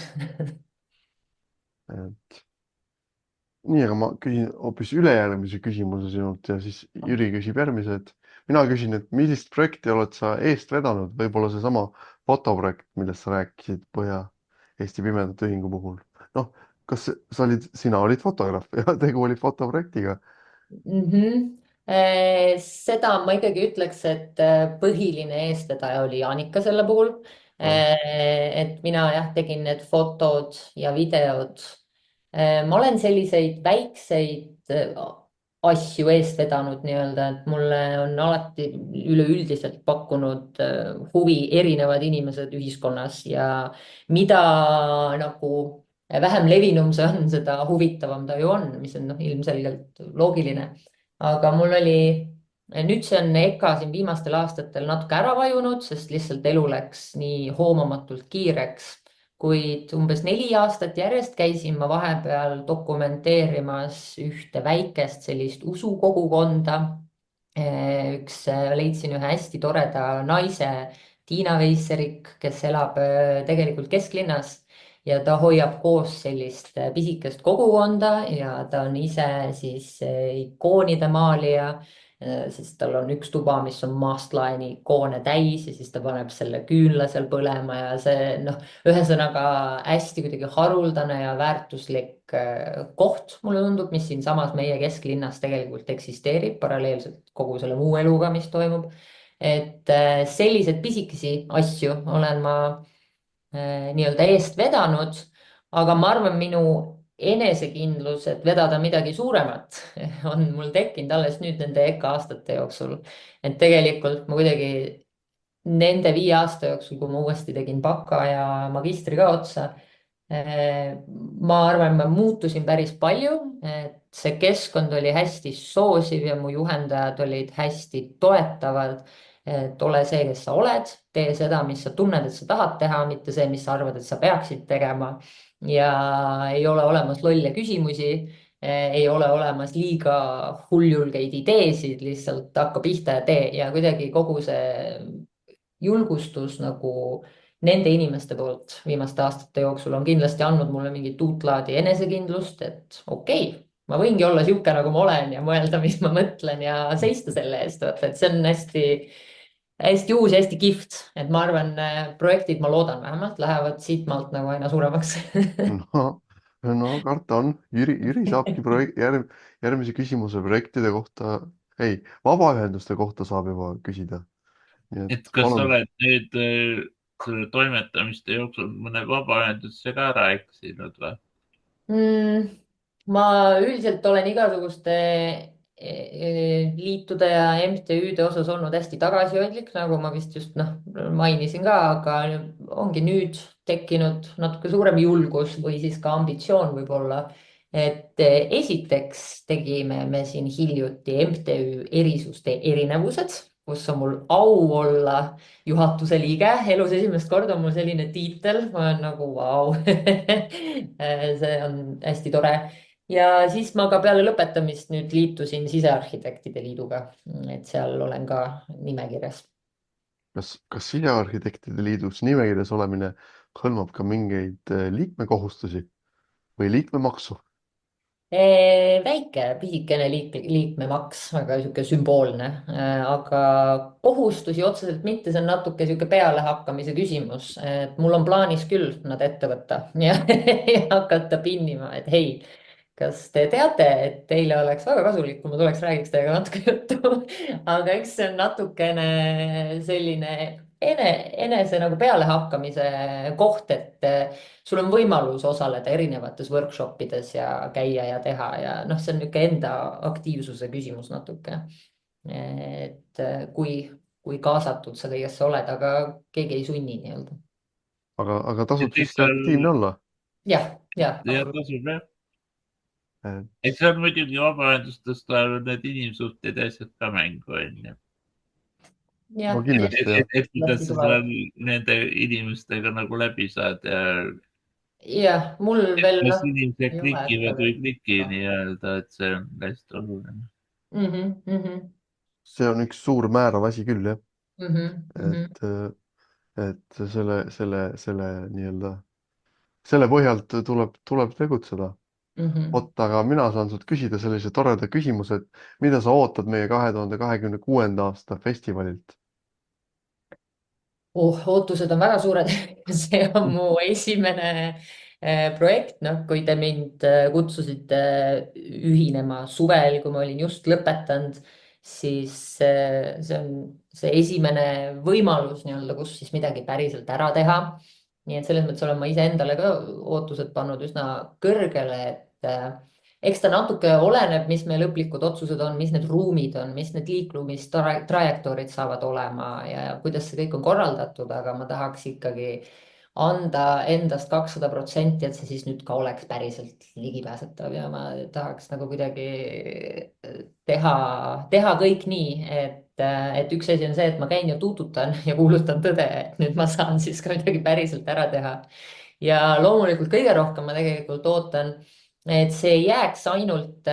Nii, aga ma küsin hoopis ülejärgmise küsimuse sinult ja siis Jüri küsib järgmise, et mina küsin, et millist projekti oled sa eest vedanud, võib-olla seesama fotoprojekt, millest sa rääkisid Põhja-Eesti Pimedate Ühingu puhul. Noh, kas sina olid fotograaf ja tegu oli fotoprojektiga? Seda ma ikkagi ütleks, et põhiline eestvedaja oli Jaanika selle puhul. Et mina tegin need fotod ja videod. Ma olen selliseid väikseid asju eest vedanud nii-öelda, et mulle on alati üleüldiselt pakkunud huvi erinevad inimesed ühiskonnas ja mida nagu vähem levinum see on, seda huvitavam ta ju on, mis on ilmselgelt loogiline. Aga mul oli, nüüd see on EKA siin viimastel aastatel natuke ära vajunud, sest lihtsalt elu läks nii hoomamatult kiireks. Kuid umbes 4 aastat järjest käisin ma vahepeal dokumenteerimas ühte väikest sellist usukogukonda. Leidsin ühe hästi toreda naise, Tiina Veisserik, kes elab tegelikult kesklinnas ja ta hoiab koos sellist pisikest kogukonda ja ta on ise siis ikoonide maalija, sest tal on üks tuba, mis on Mastlaeni ikoone täis ja siis ta paneb selle küünla seal põlema ja see ühesõnaga hästi kuidagi haruldane ja väärtuslik koht, mulle tundub, mis siinsamas meie kesklinnas tegelikult eksisteerib paralleelselt kogu selle muu eluga, mis toimub. Et sellised pisikesi asju olen ma nii-öelda eest vedanud, aga ma arvan, minu enesekindlus, et vedada midagi suuremat on mul tekkinud alles nüüd nende EKA aastate jooksul. Et tegelikult ma kuidagi nende 5 aasta jooksul, kui ma uuesti tegin baka ja magistri ka otsa, ma arvan, ma muutusin päris palju, et see keskkond oli hästi soosiv ja mu juhendajad olid hästi toetavad. Et ole see, kes sa oled, tee seda, mis sa tunned, et sa tahad teha, mitte see, mis sa arvad, et sa peaksid tegema. Ja ei ole olemas lolle küsimusi, ei ole olemas liiga hulljulgeid ideesid, lihtsalt hakka pihta ja tee ja kuidagi kogu see julgustus nagu nende inimeste poolt viimaste aastate jooksul on kindlasti andnud mulle mingit uut laadi enesekindlust, et okei, ma võingi olla sihuke, nagu ma olen ja mõelda, mis ma mõtlen ja seista selle eest, vaata, et see on hästi, hästi uus ja hästi kihvt, et ma arvan, projektid, ma loodan vähemalt, lähevad siitmaalt nagu aina suuremaks. no, no karta on. Jüri saabki järgmise küsimuse projektide kohta, ei, vabaühenduste kohta saab juba küsida. Nii et et kas sa palun. oled nüüd selle toimetamiste jooksul mõne vabaühendusse ka ära eksinud või? mm,? ma üldiselt olen igasuguste liitude ja MTÜ-de osas olnud hästi tagasihoidlik, nagu ma vist just mainisin ka, aga ongi nüüd tekkinud natuke suurem julgus või siis ka ambitsioon võib-olla. et esiteks tegime me siin hiljuti MTÜ Erisuste erinevused, kus on mul au olla juhatuse liige. elus esimest korda on mul selline tiitel, ma olen nagu vau. see on hästi tore. ja siis ma ka peale lõpetamist nüüd liitusin Sisearhitektide Liiduga, et seal olen ka nimekirjas. Kas Sisearhitektide Liidus nimekirjas olemine hõlmab ka mingeid liikmekohustusi või liikmemaksu? Väike, pisikene liikmemaks, väga sihuke sümboolne, aga kohustusi otseselt mitte, see on natuke sihuke pealehakkamise küsimus, et mul on plaanis küll nad ette võtta ja, ja hakata pinnima, et hei, kas te teate, et teile oleks väga kasulik, kui ma tuleks, räägiks teiega natuke juttu. aga eks see on natukene selline enese nagu pealehakkamise koht, et sul on võimalus osaleda erinevates workshop ides ja käia ja teha ja noh, see on niisugune enda aktiivsuse küsimus natuke. et kui kaasatud sa kõigesse oled, aga keegi ei sunni nii-öelda. Aga tasub et eks siiski seal aktiivne olla. jah, jah. tasub jah. Eh, eks seal muidugi vabaühendustes tulevad need inimsuhted ja asjad ka mängu, onju. no jah, kindlasti jah. et kuidas sa seal nende inimestega nagu läbi saad ja jah, mul veel kas inimesed ei ole klikivad või ei kliki seda. nii-öelda, et see on hästi oluline. Mhm, mhm, See on üks suur määrav asi küll jah, mhm, mhm, et, et selle nii-öelda, selle põhjalt tuleb tegutseda. mhm. vot, aga mina saan sult küsida sellise toreda küsimuse, et mida sa ootad meie 2026. aasta festivalilt? Ootused on väga suured. see on mu esimene projekt, noh, kui te mind kutsusite ühinema suvel, kui ma olin just lõpetanud, siis see on see esimene võimalus nii-öelda, kus siis midagi päriselt ära teha. nii et selles mõttes olen ma iseendale ka ootused pannud üsna kõrgele, et eks ta natuke oleneb, mis meie lõplikud otsused on, mis need ruumid on, mis need liiklumistrajektoorid saavad olema ja kuidas see kõik on korraldatud, aga ma tahaks ikkagi anda endast 200%, et see siis nüüd ka oleks päriselt ligipääsetav ja ma tahaks nagu kuidagi teha kõik nii, et üks asi on see, et ma käin ja tuututan ja kuulutan tõde, et nüüd ma saan siis ka midagi päriselt ära teha. ja loomulikult kõige rohkem ma tegelikult ootan, et see ei jääks ainult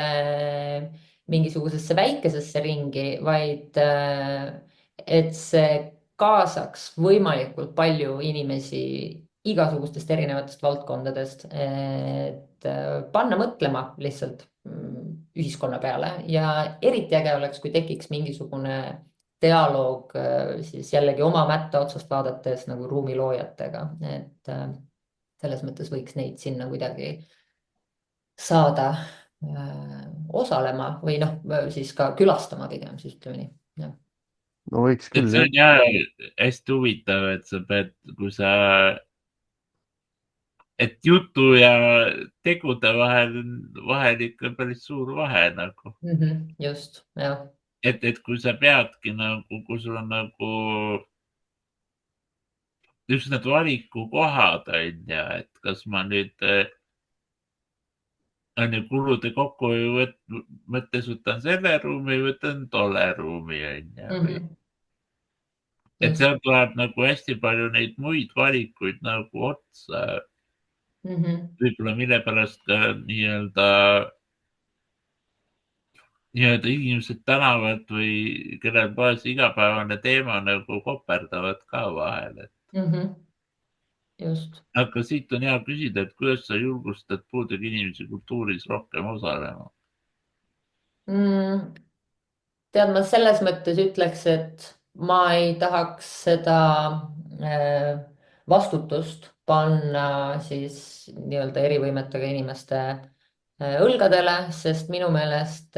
mingisugusesse väikesesse ringi, vaid et see kaasaks võimalikult palju inimesi igasugustest erinevatest valdkondadest, et panna mõtlema lihtsalt ühiskonna peale ja eriti äge oleks, kui tekiks mingisugune dialoog siis jällegi oma mätta otsast vaadates nagu ruumiloojatega, et selles mõttes võiks neid sinna kuidagi saada osalema või noh, siis ka külastama pigem, siis ütleme nii, jah. no võiks et küll see jah. on jah hästi huvitav, et sa pead, kui sa, et jutu ja tegude vahel ikka päris suur vahe nagu. Just, jah. et kui sa peadki nagu, kui sul on nagu just need valikukohad on ju, et kas ma nüüd on ju kulude kokkuhoiu mõttes võtan selle ruumi, võtan tolle ruumi on ju. et seal tuleb nagu hästi palju neid muid valikuid nagu otsa. võib-olla mille pärast ka nii-öelda inimesed tänavad või kellel pole see igapäevane teema nagu koperdavad ka vahel. Just. aga siit on hea küsida, et kuidas sa julgustad puudega inimesi kultuuris rohkem osalema? Tead, ma selles mõttes ütleks, et ma ei tahaks seda äh, vastutust panna siis nii-öelda erivõimetega inimeste õlgadele, sest minu meelest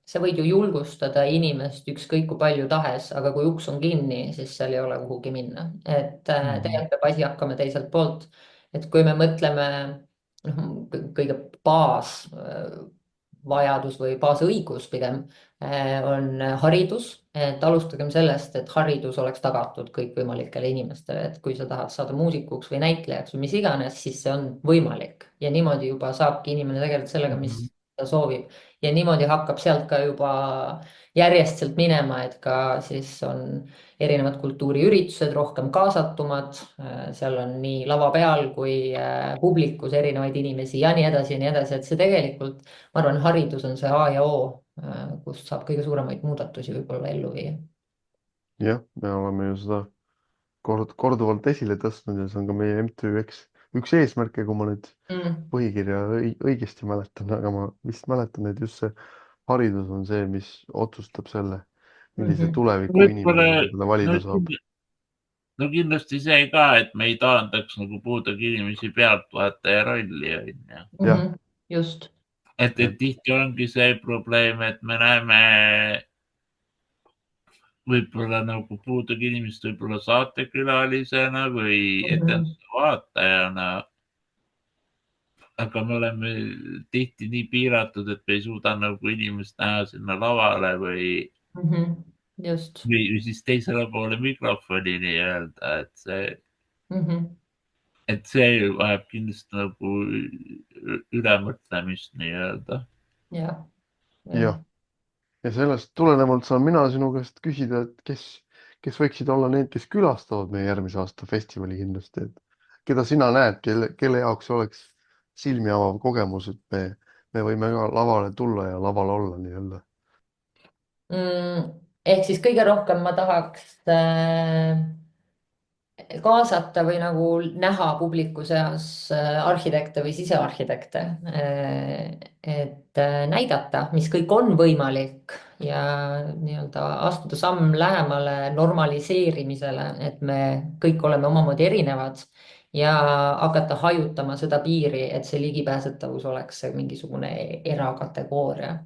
sa võid ju julgustada inimest ükskõik kui palju tahes, aga kui uks on kinni, siis seal ei ole kuhugi minna. Et tegelikult peab asi hakkama teiselt poolt. Et kui me mõtleme kõige vajadus või baasõigus pigem on haridus, et alustagem sellest, et haridus oleks tagatud kõikvõimalikele inimestele, et kui sa tahad saada muusikuks või näitlejaks või mis iganes, siis see on võimalik ja niimoodi juba saabki inimene tegeleda sellega, mis ta soovib ja niimoodi hakkab sealt ka juba järjest minema, et ka siis on erinevad kultuuriüritused rohkem kaasatumad, seal on nii lava peal kui publikus erinevaid inimesi ja nii edasi ja nii edasi, et see tegelikult, ma arvan, haridus on see A ja O, kust saab kõige suuremaid muudatusi võib-olla ellu viia. jah, me oleme ju seda korduvalt esile tõstnud ja see on ka meie MTÜ üks eesmärke, kui ma nüüd põhikirja õigesti mäletan, aga ma vist mäletan, et just see haridus on see, mis otsustab selle, millise tuleviku inimene seda valida saab. No kindlasti see ka, et me ei taandaks nagu puudega inimesi pealtvaataja rolli, on ju. Just. Et tihti ongi see probleem, et me näeme võib-olla nagu puudega inimest võib-olla saatekülalisena või etenduse vaatajana. Aga me oleme tihti nii piiratud, et me ei suuda nagu inimest näha sinna lavale või siis teisele poole mikrofoni nii-öelda, et see vajab kindlasti nagu ülemõtlemist nii-öelda. Jah. Ja sellest tulenevalt saan mina sinu käest küsida, et kes võiksid olla need, kes külastavad meie järgmise aasta festivali kindlasti, et keda sina näed, kelle jaoks oleks silmi avav kogemus, et me võime ka lavale tulla ja laval olla nii-öelda. Ehk siis kõige rohkem ma tahaks kaasata või nagu näha publiku seas arhitekte või sisearhitekte, et näidata, mis kõik on võimalik ja nii-öelda astuda samm lähemale normaliseerimisele, et me kõik oleme omamoodi erinevad ja hakata hajutama seda piiri, et see ligipääsetavus oleks mingisugune erakategooria.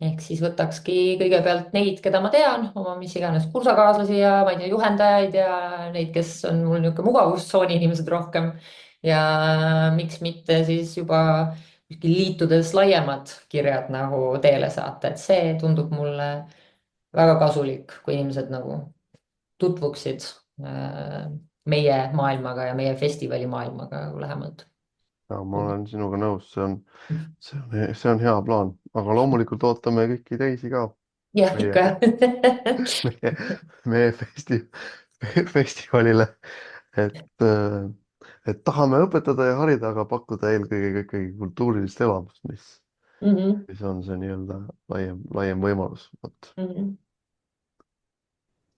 Ehk siis võtakski kõigepealt neid, keda ma tean, oma mis iganes kursakaaslasi ja ma ei tea, juhendajaid ja neid, kes on mul niisugune mugavustsooni inimesed rohkem. Ja miks mitte siis juba liitudes laiemad kirjad nagu teele saata, et see tundub mulle väga kasulik, kui inimesed nagu tutvuksid meie maailmaga ja meie festivali maailmaga lähemalt. Ja, ma olen sinuga nõus, see on hea plaan, aga loomulikult ootame kõiki teisi ka. Jah, ikka. meie festivalile, et tahame õpetada ja harida, aga pakkuda eelkõige ikkagi kultuurilist elamust, mis on see nii-öelda laiem võimalus.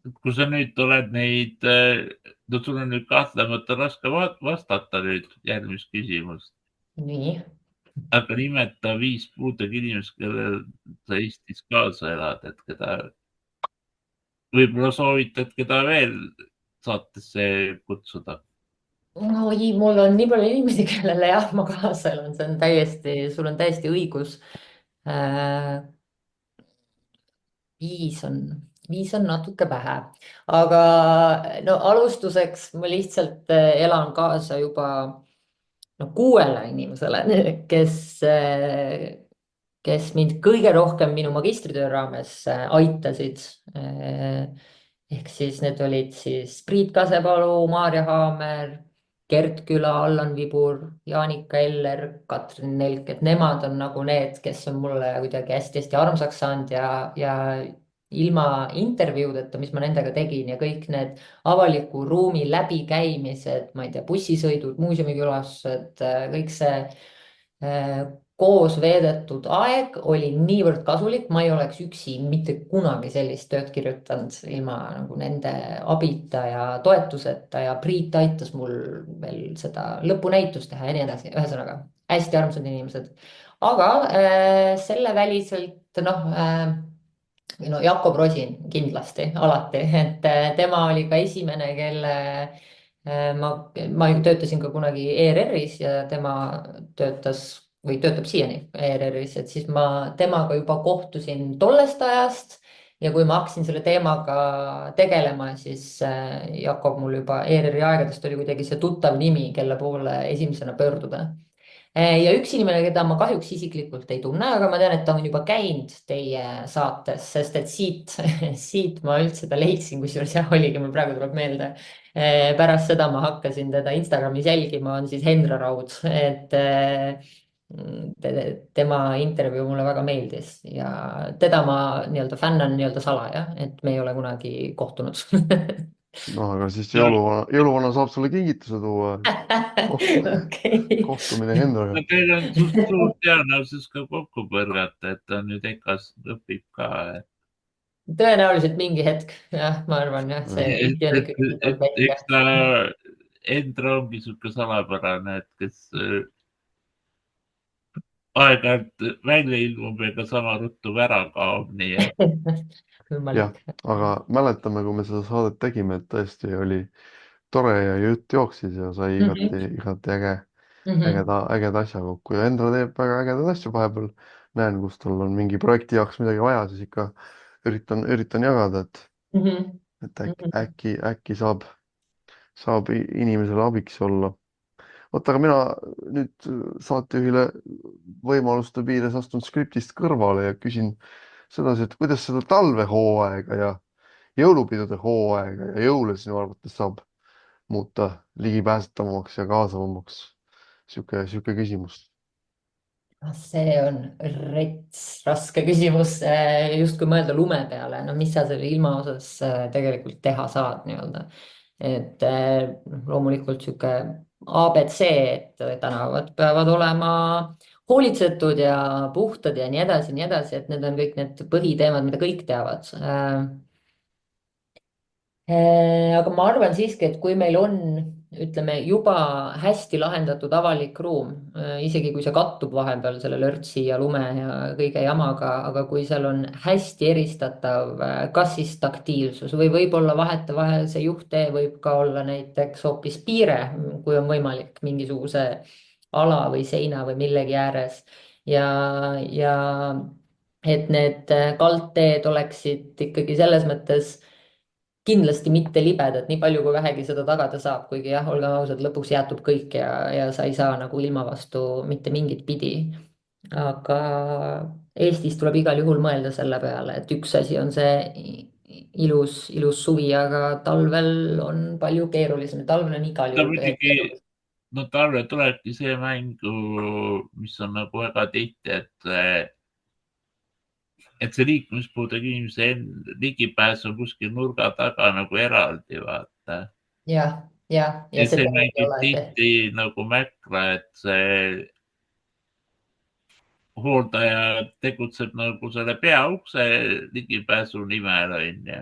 Kui sa nüüd oled neid, no sul on nüüd kahtlemata raske vastata nüüd järgmist küsimust. Nii. Aga nimeta 5 puudega inimest, kellel sa Eestis kaasa elad, et keda võib-olla soovitad, keda veel saatesse kutsuda? Oi, mul on nii palju inimesi, kellele jah, ma kaasa elan, sul on täiesti õigus. 5 on natuke vähe, aga no alustuseks ma lihtsalt elan kaasa juba 6 inimesele, kes mind kõige rohkem minu magistritöö raames aitasid. Ehk siis need olid siis Priit Kasepalu, Maarja Haamer, Gert Küla, Allan Vibur, Jaanika Eller, Katrin Nelk, et nemad on nagu need, kes on mulle kuidagi hästi-hästi armsaks saanud ja ilma intervjuudeta, mis ma nendega tegin ja kõik need avaliku ruumi läbikäimised, ma ei tea, bussisõidud, muuseumikülastused, kõik see koos veedetud aeg oli niivõrd kasulik, ma ei oleks üksi mitte kunagi sellist tööd kirjutanud ilma nagu nende abita ja toetuseta ja Priit aitas mul veel seda lõpunäitust teha ja nii edasi, ühesõnaga hästi armsad inimesed. aga selle väliselt no Jakob Rosin kindlasti alati, et tema oli ka esimene, kelle ma ju töötasin ka kunagi ERR-is ja tema töötas või töötab siiani ERR-is, et siis ma temaga juba kohtusin tollest ajast. Ja kui ma hakkasin selle teemaga tegelema, siis Jakob mul juba ERR-i aegadest oli kuidagi see tuttav nimi, kelle poole esimesena pöörduda. Ja üks inimene, keda ma kahjuks isiklikult ei tunne, aga ma tean, et ta on juba käinud teie saates, sest et siit ma üldse ta leidsin, kusjuures jah, oligi, mul praegu tuleb meelde. Pärast seda ma hakkasin teda Instagramis jälgima, on siis Hendra Raud, et tema intervjuu mulle väga meeldis ja teda ma nii-öelda fännan nii-öelda salaja, et me ei ole kunagi kohtunud. no aga siis jõuluvana saab sulle kingituse tuua. Okei. Kohtumine Hendraga. no teil on suur tõenäosus ka kokku põrgata, et ta nüüd EKA-s õpib ka. Tõenäoliselt mingi hetk, jah, ma arvan jah, see Eesti on ikkagi piisavalt väike. Eks ta Hendra ongi sihuke salapärane, et kes aeg-ajalt välja ilmub ega sama ruttu ära kaob, nii et jah, võimalik. aga mäletame, kui me seda saadet tegime, et tõesti oli tore ja jutt jooksis ja sai igati ägeda asja kokku ja Hendra teeb väga ägedaid asju vahepeal. Näen, kus tal on mingi projekti jaoks midagi vaja, siis ikka üritan jagada, et äkki saab inimesele abiks olla. oota, aga mina nüüd saatejuhile võimaluste piires astun skriptist kõrvale ja küsin sedasi, et kuidas seda talvehooaega ja jõulupidude hooaega ja jõule sinu arvates saab muuta ligipääsetavamaks ja kaasavamaks? Sihuke küsimus. See on rets raske küsimus, justkui mõelda lume peale, no mis sa selle ilma osas tegelikult teha saad nii-öelda. Et loomulikult sihuke ABC, et tänavad peavad olema hoolitsetud ja puhtad ja nii edasi, et need on kõik need põhiteemad, mida kõik teavad. Aga ma arvan siiski, et kui meil on, ütleme, juba hästi lahendatud avalik ruum, isegi kui see kattub vahepeal selle lörtsi ja lume ja kõige jamaga, aga kui seal on hästi eristatav, kas siis taktiilsus või võib-olla vahetevahel see juhttee võib ka olla näiteks hoopis piire, kui on võimalik mingisuguse ala või seina või millegi ääres ja et need kaldteed oleksid ikkagi selles mõttes kindlasti mitte libedad, nii palju kui vähegi seda tagada saab, kuigi jah, olgem ausad, lõpuks jäätub kõik ja sa ei saa nagu ilma vastu mitte mingit pidi. Aga Eestis tuleb igal juhul mõelda selle peale, et üks asi on see ilus suvi, aga talvel on palju keerulisem. Talvel on igal juhul keerulisem. No talvel tulebki see mängu, mis on nagu väga tihti, et see liikumispuudega inimese ligipääs on kuskil nurga taga nagu eraldi, vaata. Ja see mängib tihti nagu mäkra, et see hooldaja tegutseb nagu selle peaukse ligipääsu nimel, on ju.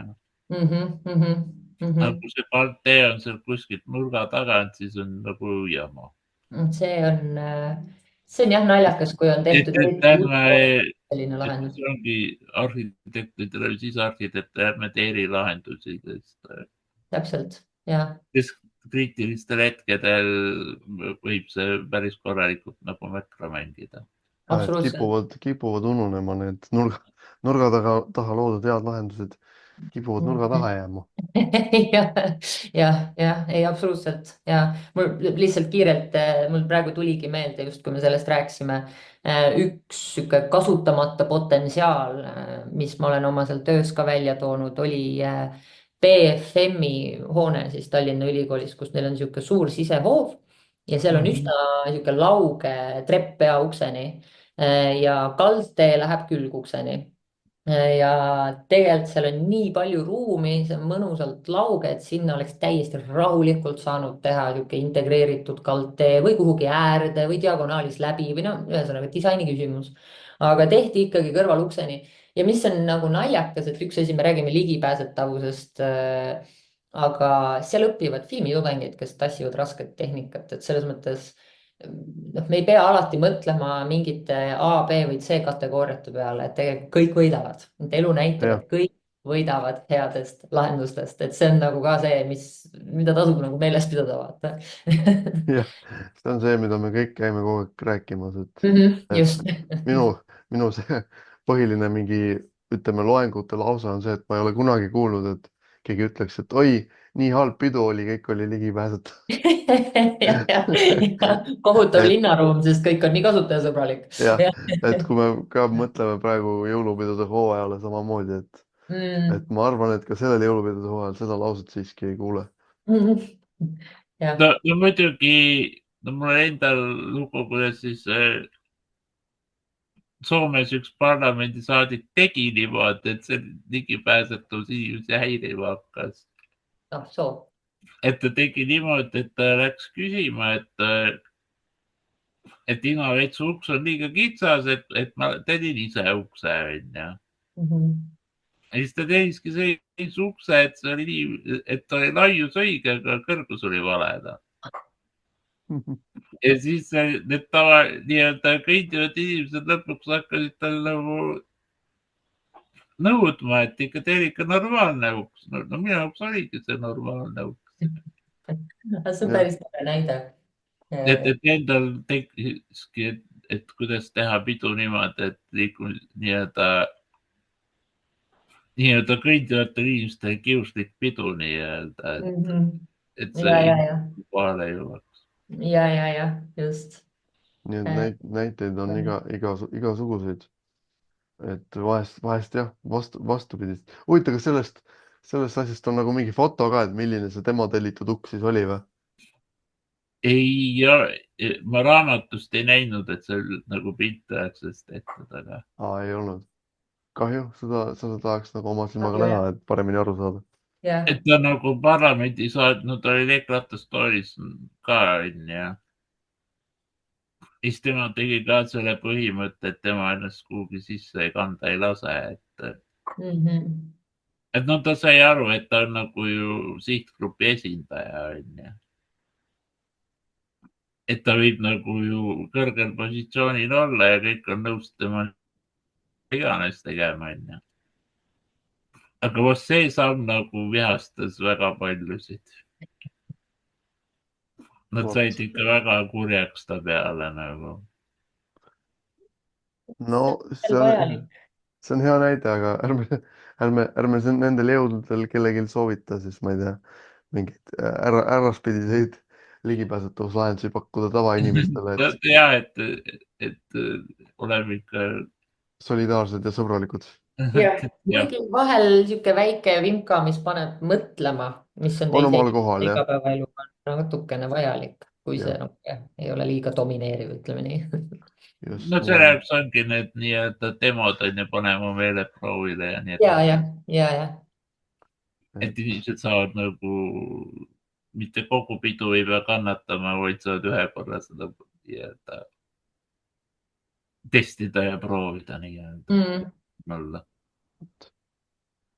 Aga kui see kaldtee on seal kuskilt nurga tagant, siis on nagu jama. See on jah naljakas, kui on tehtud selline lahendus. See ongi arhitektidele või sisearhitektidele, ärme tee erilahendusi. Täpselt, jah. Kriitilistel hetkedel võib see päris korralikult nagu mäkra mängida. Kipuvad ununema need nurga taha loodud head lahendused, kipuvad nurga taha jääma. jah, ei absoluutselt ja mul lihtsalt kiirelt, mul praegu tuligi meelde just, kui me sellest rääkisime, üks sihuke kasutamata potentsiaal, mis ma olen oma seal töös ka välja toonud, oli BFM-i hoone siis Tallinna Ülikoolis, kus neil on sihuke suur sisehoov ja seal on üsna sihuke lauge trepp peaukseni ja kaldtee läheb külgukseni. Ja tegelikult seal on nii palju ruumi, see on mõnusalt lauge, et sinna oleks täiesti rahulikult saanud teha sihuke integreeritud kaldtee või kuhugi äärde või diagonaalis läbi või no ühesõnaga disaini küsimus. Aga tehti ikkagi kõrvalukseni ja mis on nagu naljakas, et üks asi, me räägime ligipääsetavusest, aga seal õpivad filmitudengid, kes tassivad rasket tehnikat, et selles mõttes me ei pea alati mõtlema mingite A, B või C kategooriate peale, et tegelikult kõik võidavad. et elu näitab, jah, et kõik võidavad headest lahendustest, et see on nagu ka see, mida tasub nagu meeles pidada, vaata. jah, see on see, mida me kõik käime kogu aeg rääkimas, et Just. minu see põhiline mingi, ütleme, loengute lause on see, et ma ei ole kunagi kuulnud, et keegi ütleks, et oi, nii halb pidu oli, kõik oli ligipääsetav. kohutav et linnaruum, sest kõik on nii kasutajasõbralik. jah, et kui me ka mõtleme praegu jõulupidude hooajale samamoodi, et ma arvan, et ka sellel jõulupidude hooajal seda lauset siiski ei kuule. jah, no muidugi, no mul endal lugu, kuidas siis Soomes üks parlamendisaadik tegi niimoodi, et see ligipääsetus inimesi häirima hakkas. noh, soo. Et ta tegi niimoodi, et ta läks küsima, et inavetsu uks on liiga kitsas, et ma tegin ise ukse, onju. Ja siis ta teiski sellise ukse, et ta oli laius õige, aga kõrgus oli valeda. Ja siis need nii-öelda kõidivad inimesed lõpuks hakkasid tal nagu nõudma, et ikka teil ikka normaalne uks. No minu jaoks oligi see normaalne uks. see on päris tore näide. Et endal tekkiski, et kuidas teha pidu niimoodi, et liigun nii-öelda kõndivatel inimestel kiuslik pidu nii-öelda, et see kohale jõuaks. ja, just. nii et näiteid on igasuguseid. Et vahest jah, vastupidist. Huvitav, kas sellest asjast on nagu mingi foto ka, et milline see tema tellitud uks siis oli või? Ei, ma raamatust ei näinud, et seal nagu pilte oleks sellest tehtud, aga. Ei olnud. Kahju, seda tahaks nagu oma silmaga näha, et paremini aru saada. Et ta nagu parlamendi saatnud oli Rekratastooris ka, onju. Siis tema tegi ka selle põhimõtte, et tema ennast kuhugi sisse kanda ei lase, et no ta sai aru, et ta on nagu ju sihtgrupi esindaja, onju. Et ta võib nagu ju kõrgel positsioonil olla ja kõik on nõus tema iganes tegema, onju. Aga vast see samm nagu vihastas väga paljusid. Nad said ikka väga kurjaks ta peale nagu. No see on hea näide, aga ärme nendel jõududel kellelgi soovita, siis ma ei tea, mingeid äraspidiseid ligipääsetavuslahendusi pakkuda tavainimestele. Ja, et oleme ikka solidaarsed ja sõbralikud. Kuigi vahel niisugune väike vimka, mis paneb mõtlema, mis on omal kohal, jah. igapäevaeluga natukene vajalik, kui see ei ole liiga domineeriv, ütleme nii. No selle jaoks ongi need nii-öelda demod on ja panema meeleproovile ja nii edasi. Ja. Et inimesed saavad nagu mitte kogu pidu ei pea kannatama, vaid saavad ühe korra seda nii-öelda testida ja proovida nii-öelda.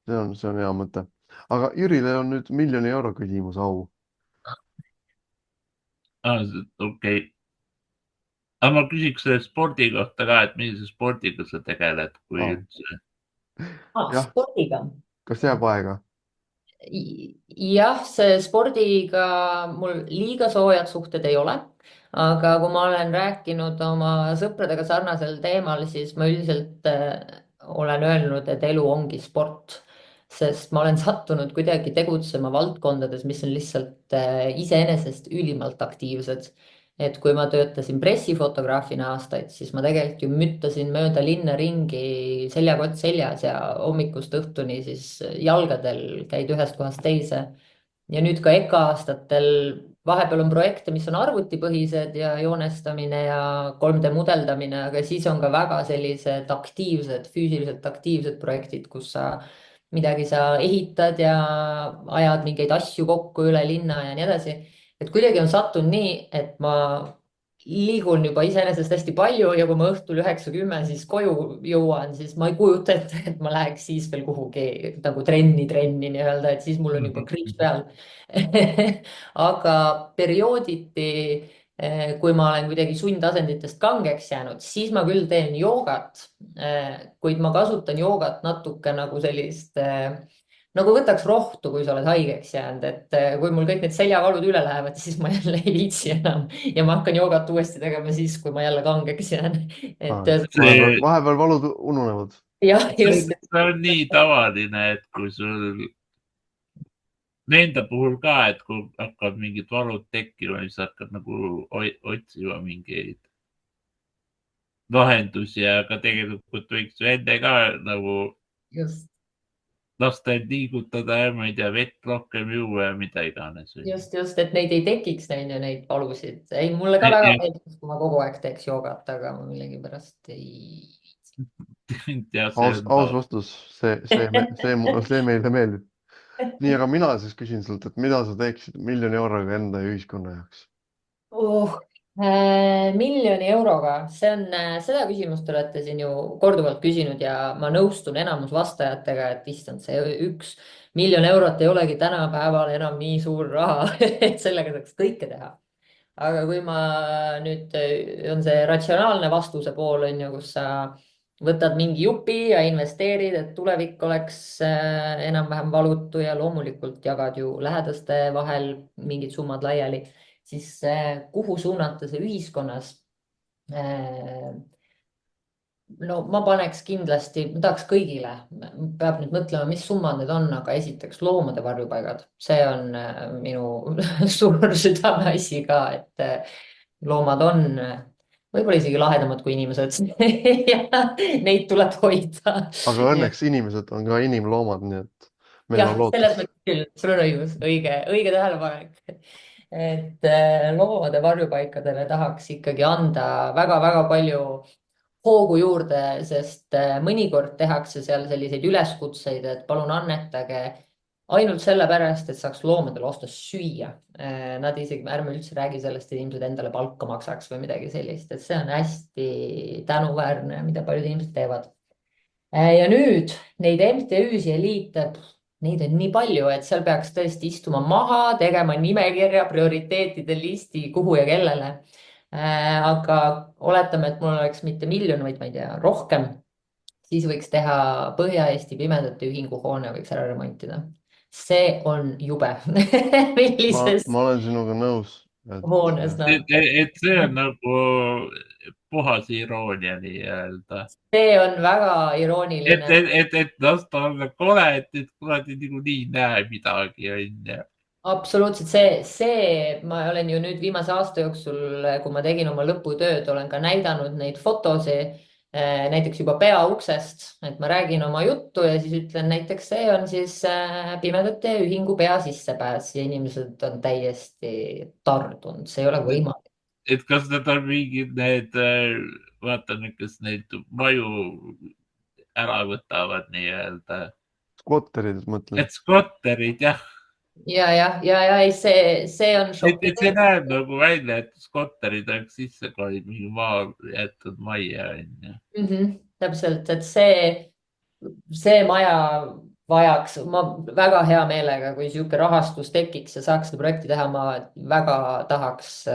See on hea mõte. Aga Jürile on nüüd 1 000 000 euro küsimus au. Okei. Aga ma küsiks selle spordi kohta ka, et millise spordiga sa tegeled, kui üldse. Spordiga? Kas jääb aega? Jah, see spordiga mul liiga soojad suhted ei ole. Aga kui ma olen rääkinud oma sõpradega sarnasel teemal, siis ma üldiselt olen öelnud, et elu ongi sport. Sest ma olen sattunud kuidagi tegutsema valdkondades, mis on lihtsalt iseenesest ülimalt aktiivsed. Et kui ma töötasin pressifotograafina aastaid, siis ma tegelikult ju müttasin mööda linna ringi seljakott seljas ja hommikust õhtuni siis jalgadel käid ühest kohast teise. Ja nüüd ka EKA aastatel vahepeal on projekte, mis on arvutipõhised ja joonestamine ja 3D mudeldamine, aga siis on ka väga sellised aktiivsed, füüsiliselt aktiivsed projektid, kus midagi sa ehitad ja ajad mingeid asju kokku üle linna ja nii edasi. Et kuidagi on sattunud nii, et ma liigun juba iseenesest hästi palju ja kui ma õhtul 9-10 siis koju jõuan, siis ma ei kujuta ette, et ma läheks siis veel kuhugi nagu trenni nii-öelda, et siis mul on juba kriips peal. Aga periooditi kui ma olen kuidagi sundasenditest kangeks jäänud, siis ma küll teen joogat, kuid ma kasutan joogat natuke nagu sellist, nagu võtaks rohtu, kui sa oled haigeks jäänud, et kui mul kõik need seljavalud üle lähevad, siis ma jälle ei viitsi enam ja ma hakkan joogat uuesti tegema siis, kui ma jälle kangeks jään. et Vahepeal valud ununevad. jah, just. See on nii tavaline, et kui sul nende puhul ka, et kui hakkab mingid valud tekkima, siis hakkad nagu otsima mingeid lahendusi, aga tegelikult võiks ju enne ka nagu Just. lasta end liigutada ja ma ei tea, vett rohkem juua ja mida iganes. Just, et neid ei tekiks neid valusid. Ei, mulle ka väga meeldiks, kui ma kogu aeg teeks joogat, aga ma millegipärast ei. Aus vastus, see meile meeldib. Nii, aga mina siis küsin sult, et mida sa teeksid 1 000 000 euroga enda ja ühiskonna jaoks? 1 000 000 euroga, seda küsimust te olete siin ju korduvalt küsinud ja ma nõustun enamus vastajatega, et issand, see 1 000 000 eurot ei olegi tänapäeval enam nii suur raha, et sellega saaks kõike teha. Aga kui ma nüüd, on see ratsionaalne vastuse pool, on ju, kus sa võtad mingi jupi ja investeerid, et tulevik oleks enam-vähem valutu ja loomulikult jagad ju lähedaste vahel mingid summad laiali, siis kuhu suunata see ühiskonnas? No ma paneks kindlasti, ma tahaks kõigile, peab nüüd mõtlema, mis summad need on, aga esiteks loomade varjupaigad, see on minu suur südameasi ka, et loomad on võib-olla isegi lahedamad kui inimesed ja neid tuleb hoida. Aga õnneks inimesed on ka inimloomad, nii et meil on lootus. Selles mõttes küll, sul on õigus, õige tähelepanek. Et loomade varjupaikadele tahaks ikkagi anda väga-väga palju hoogu juurde, sest mõnikord tehakse seal selliseid üleskutseid, et palun annetage ainult sellepärast, et saaks loomadele osta süüa. Nad isegi, ärme üldse räägi sellest, et inimesed endale palka maksaks või midagi sellist, et see on hästi tänuväärne, mida paljud inimesed teevad. Ja nüüd neid MTÜ-si ja liite, neid on nii palju, et seal peaks tõesti istuma maha, tegema nimekirja, prioriteetide listi, kuhu ja kellele. Aga oletame, et mul oleks mitte 1 000 000, vaid ma ei tea, rohkem, siis võiks teha Põhja-Eesti Pimedate Ühingu hoone võiks ära remontida. See on jube. Ma olen sinuga nõus. Hoones, no. Et see on nagu puhas iroonia nii-öelda. See on väga irooniline. Et lasta olla kole, et kuradi niikuinii näe midagi, on ju. Absoluutselt, ma olen ju nüüd viimase aasta jooksul, kui ma tegin oma lõputööd, olen ka näidanud neid fotosi, näiteks juba peauksest, et ma räägin oma juttu ja siis ütlen näiteks, see on siis Pimedate Ühingu pea sissepääs ja inimesed on täiesti tardunud, see ei ole võimalik. Et kas need on mingid need, vaatan, kas neid maju ära võtavad nii-öelda. Skotterid mõtlen. Et skotterid, jah. Ja, ei, see on šokk. Et see näeb nagu välja, et skotterid oleks sisse kolid mingi maa jäetud majja. Täpselt, et see maja vajaks, ma väga hea meelega, kui sihuke rahastus tekiks ja saaks seda projekti teha, ma väga tahaks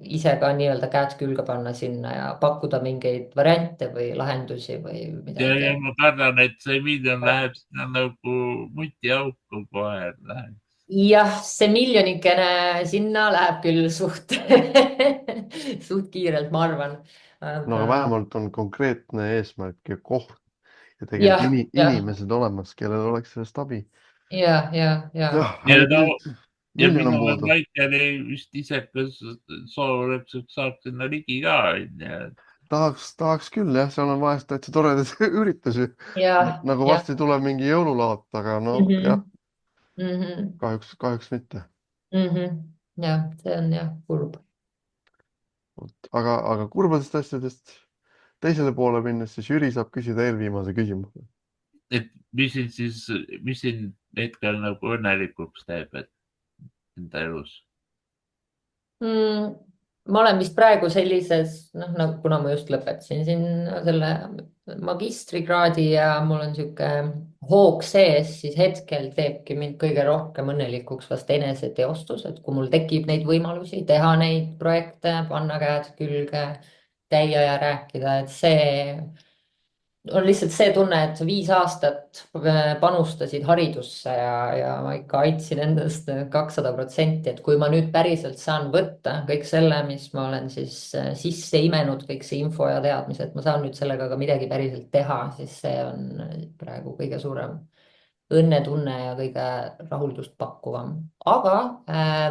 ise ka nii-öelda käed külge panna sinna ja pakkuda mingeid variante või lahendusi või midagi. Ja ma kardan, et see 1 000 000 läheb sinna nagu mutiauku kohe. Jah, see 1 000 000 sinna läheb küll suht kiirelt, ma arvan. No aga vähemalt on konkreetne eesmärk ja koht ja tegelikult inimesed olemas, kellel oleks sellest abi. Ja. Ja minu Maikeli vist isekas soov, et saab sinna ligi ka. Tahaks küll, jah, seal on vahest täitsa toredad üritusi. Nagu varsti tuleb mingi jõululaat, aga no jah. Kahjuks mitte. Jah, see on jah kurb. Aga kurbadest asjadest teisele poole minnes, siis Jüri saab küsida eelviimase küsimuse. Et mis siin hetkel nagu õnnelikuks teeb enda elus? Ma olen vist praegu sellises, nagu kuna ma just lõpetasin siin selle magistrikraadi ja mul on sihuke hoog sees, siis hetkel teebki mind kõige rohkem õnnelikuks vast eneseteostus, et kui mul tekib neid võimalusi teha neid projekte, panna käed külge, käia ja rääkida, et see on lihtsalt see tunne, et 5 aastat panustasid haridusse ja ma ikka aitasin endast 200%, et kui ma nüüd päriselt saan võtta kõik selle, mis ma olen siis sisse imenud, kõik see info ja teadmised, ma saan nüüd sellega ka midagi päriselt teha, siis see on praegu kõige suurem õnnetunne ja kõige rahuldust pakkuvam. Aga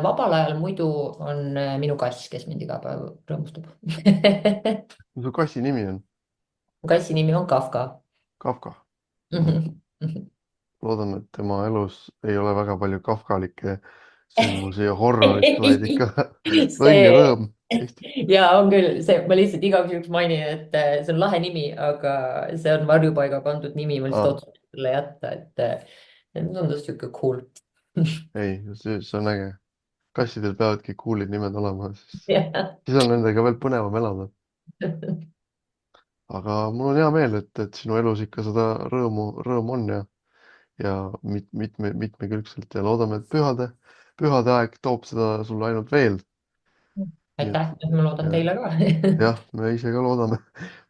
vabal ajal muidu on minu kass, kes mind iga päev rõõmustab. Mis su kassi nimi on? mu kassi nimi on Kafka. Kafka. Mhm. Loodan, et tema elus ei ole väga palju kafkalikke sündmusi ja horrorit, vaid ikka õnn ja rõõm. ja on küll see, ma lihtsalt igaks juhuks mainin, et see on lahe nimi, aga see on varjupaiga pandud nimi, ma lihtsalt otsustasin selle jätta, et tundus siuke cool. ei, see on äge. Kassidel peavadki cool'id nimed olema, siis on nendega veel põnevam elada. Aga mul on hea meel, et sinu elus ikka seda rõõmu on ja mitmekülgselt ja loodame, et pühade aeg toob seda sulle ainult veel. aitäh, ma loodan teile ka. jah, me ise ka loodame.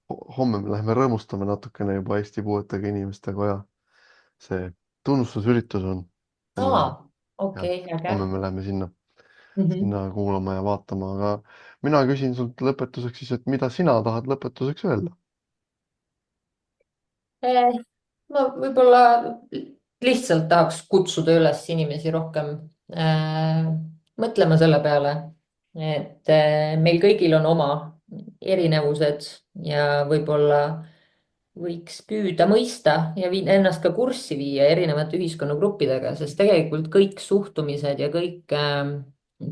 Homme me läheme rõõmustame natukene juba Eesti Puuetega Inimeste Koja. See tunnustusüritus on. okei, äge. Homme me läheme sinna kuulama ja vaatama, aga mina küsin sult lõpetuseks siis, et mida sina tahad lõpetuseks öelda? ma võib-olla lihtsalt tahaks kutsuda üles inimesi rohkem mõtlema selle peale, et meil kõigil on oma erinevused ja võib-olla võiks püüda mõista ja ennast ka kurssi viia erinevate ühiskonnagruppidega, sest tegelikult kõik suhtumised ja kõik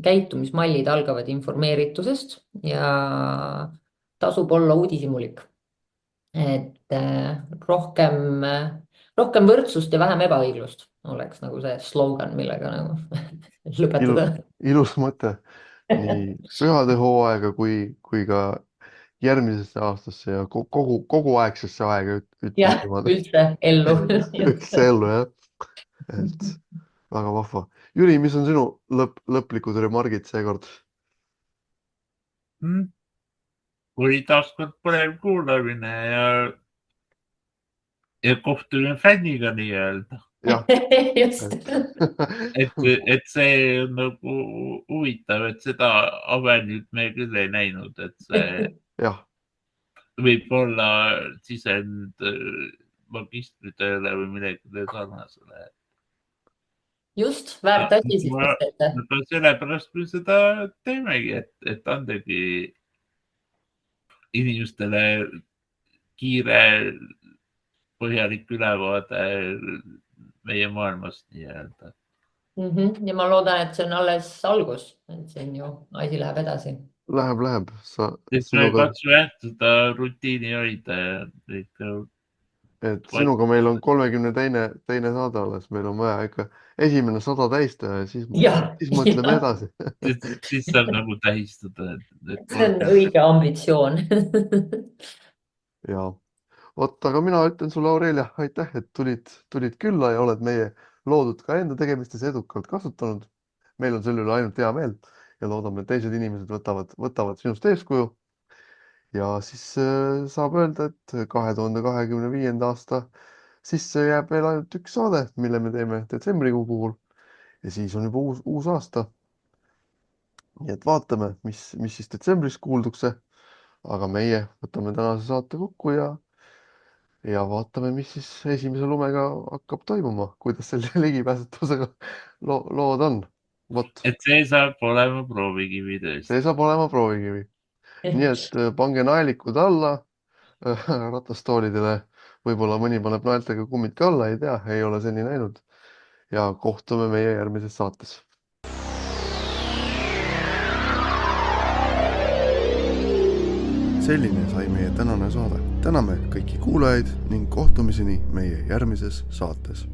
käitumismallid algavad informeeritusest ja tasub olla uudishimulik. Et rohkem võrdsust ja vähem ebaõiglust oleks nagu see slogan, millega nagu lõpetada. Ilus mõte nii pühade hooaega kui ka järgmisesse aastasse ja koguaegsesse aega. jah, üldse ellu. üldse ellu, jah. Et väga vahva. Jüri, mis on sinu lõplikud remargid seekord? Oli taaskord põnev kuulamine ja kohtumine fänniga nii-öelda. just. et see on nagu huvitav, et seda avenit me küll ei näinud, et see võib olla sisend magistritööle või millegi sarnasele. just, väärt asi siis. Sellepärast me seda teemegi, et andagi inimestele kiire põhjalik ülevaade meie maailmast nii-öelda. ja ma loodan, et see on alles algus, et siin ju asi läheb edasi. Läheb. Katsu seda rutiini hoida. Et sinuga meil on 32. saade alles, meil on vaja ikka esimene 100 täista ja siis mõtleme edasi. siis saab nagu tähistada. See on õige ambitsioon. ja, aga mina ütlen sulle, Aurelia, aitäh, et tulid külla ja oled meie loodud ka enda tegemistes edukalt kasutanud. Meil on selle üle ainult hea meel ja loodame, et teised inimesed võtavad sinust eeskuju. Ja siis saab öelda, et 2025. aasta sisse jääb veel ainult üks saade, mille me teeme detsembrikuu puhul. Ja siis on juba uus aasta. Nii et vaatame, mis siis detsembris kuuldukse. Aga meie võtame tänase saate kokku ja vaatame, mis siis esimese lumega hakkab toimuma, kuidas selle ligipääsetavusega lood on. Et see saab olema proovikivi tõesti. See saab olema proovikivi. Nii et pange naelikud alla ratastoolidele, võib-olla mõni paneb naeltega kummid ka alla, ei tea, ei ole seni näinud. Ja kohtume meie järgmises saates. Selline sai meie tänane saade. Täname kõiki kuulajaid ning kohtumiseni meie järgmises saates.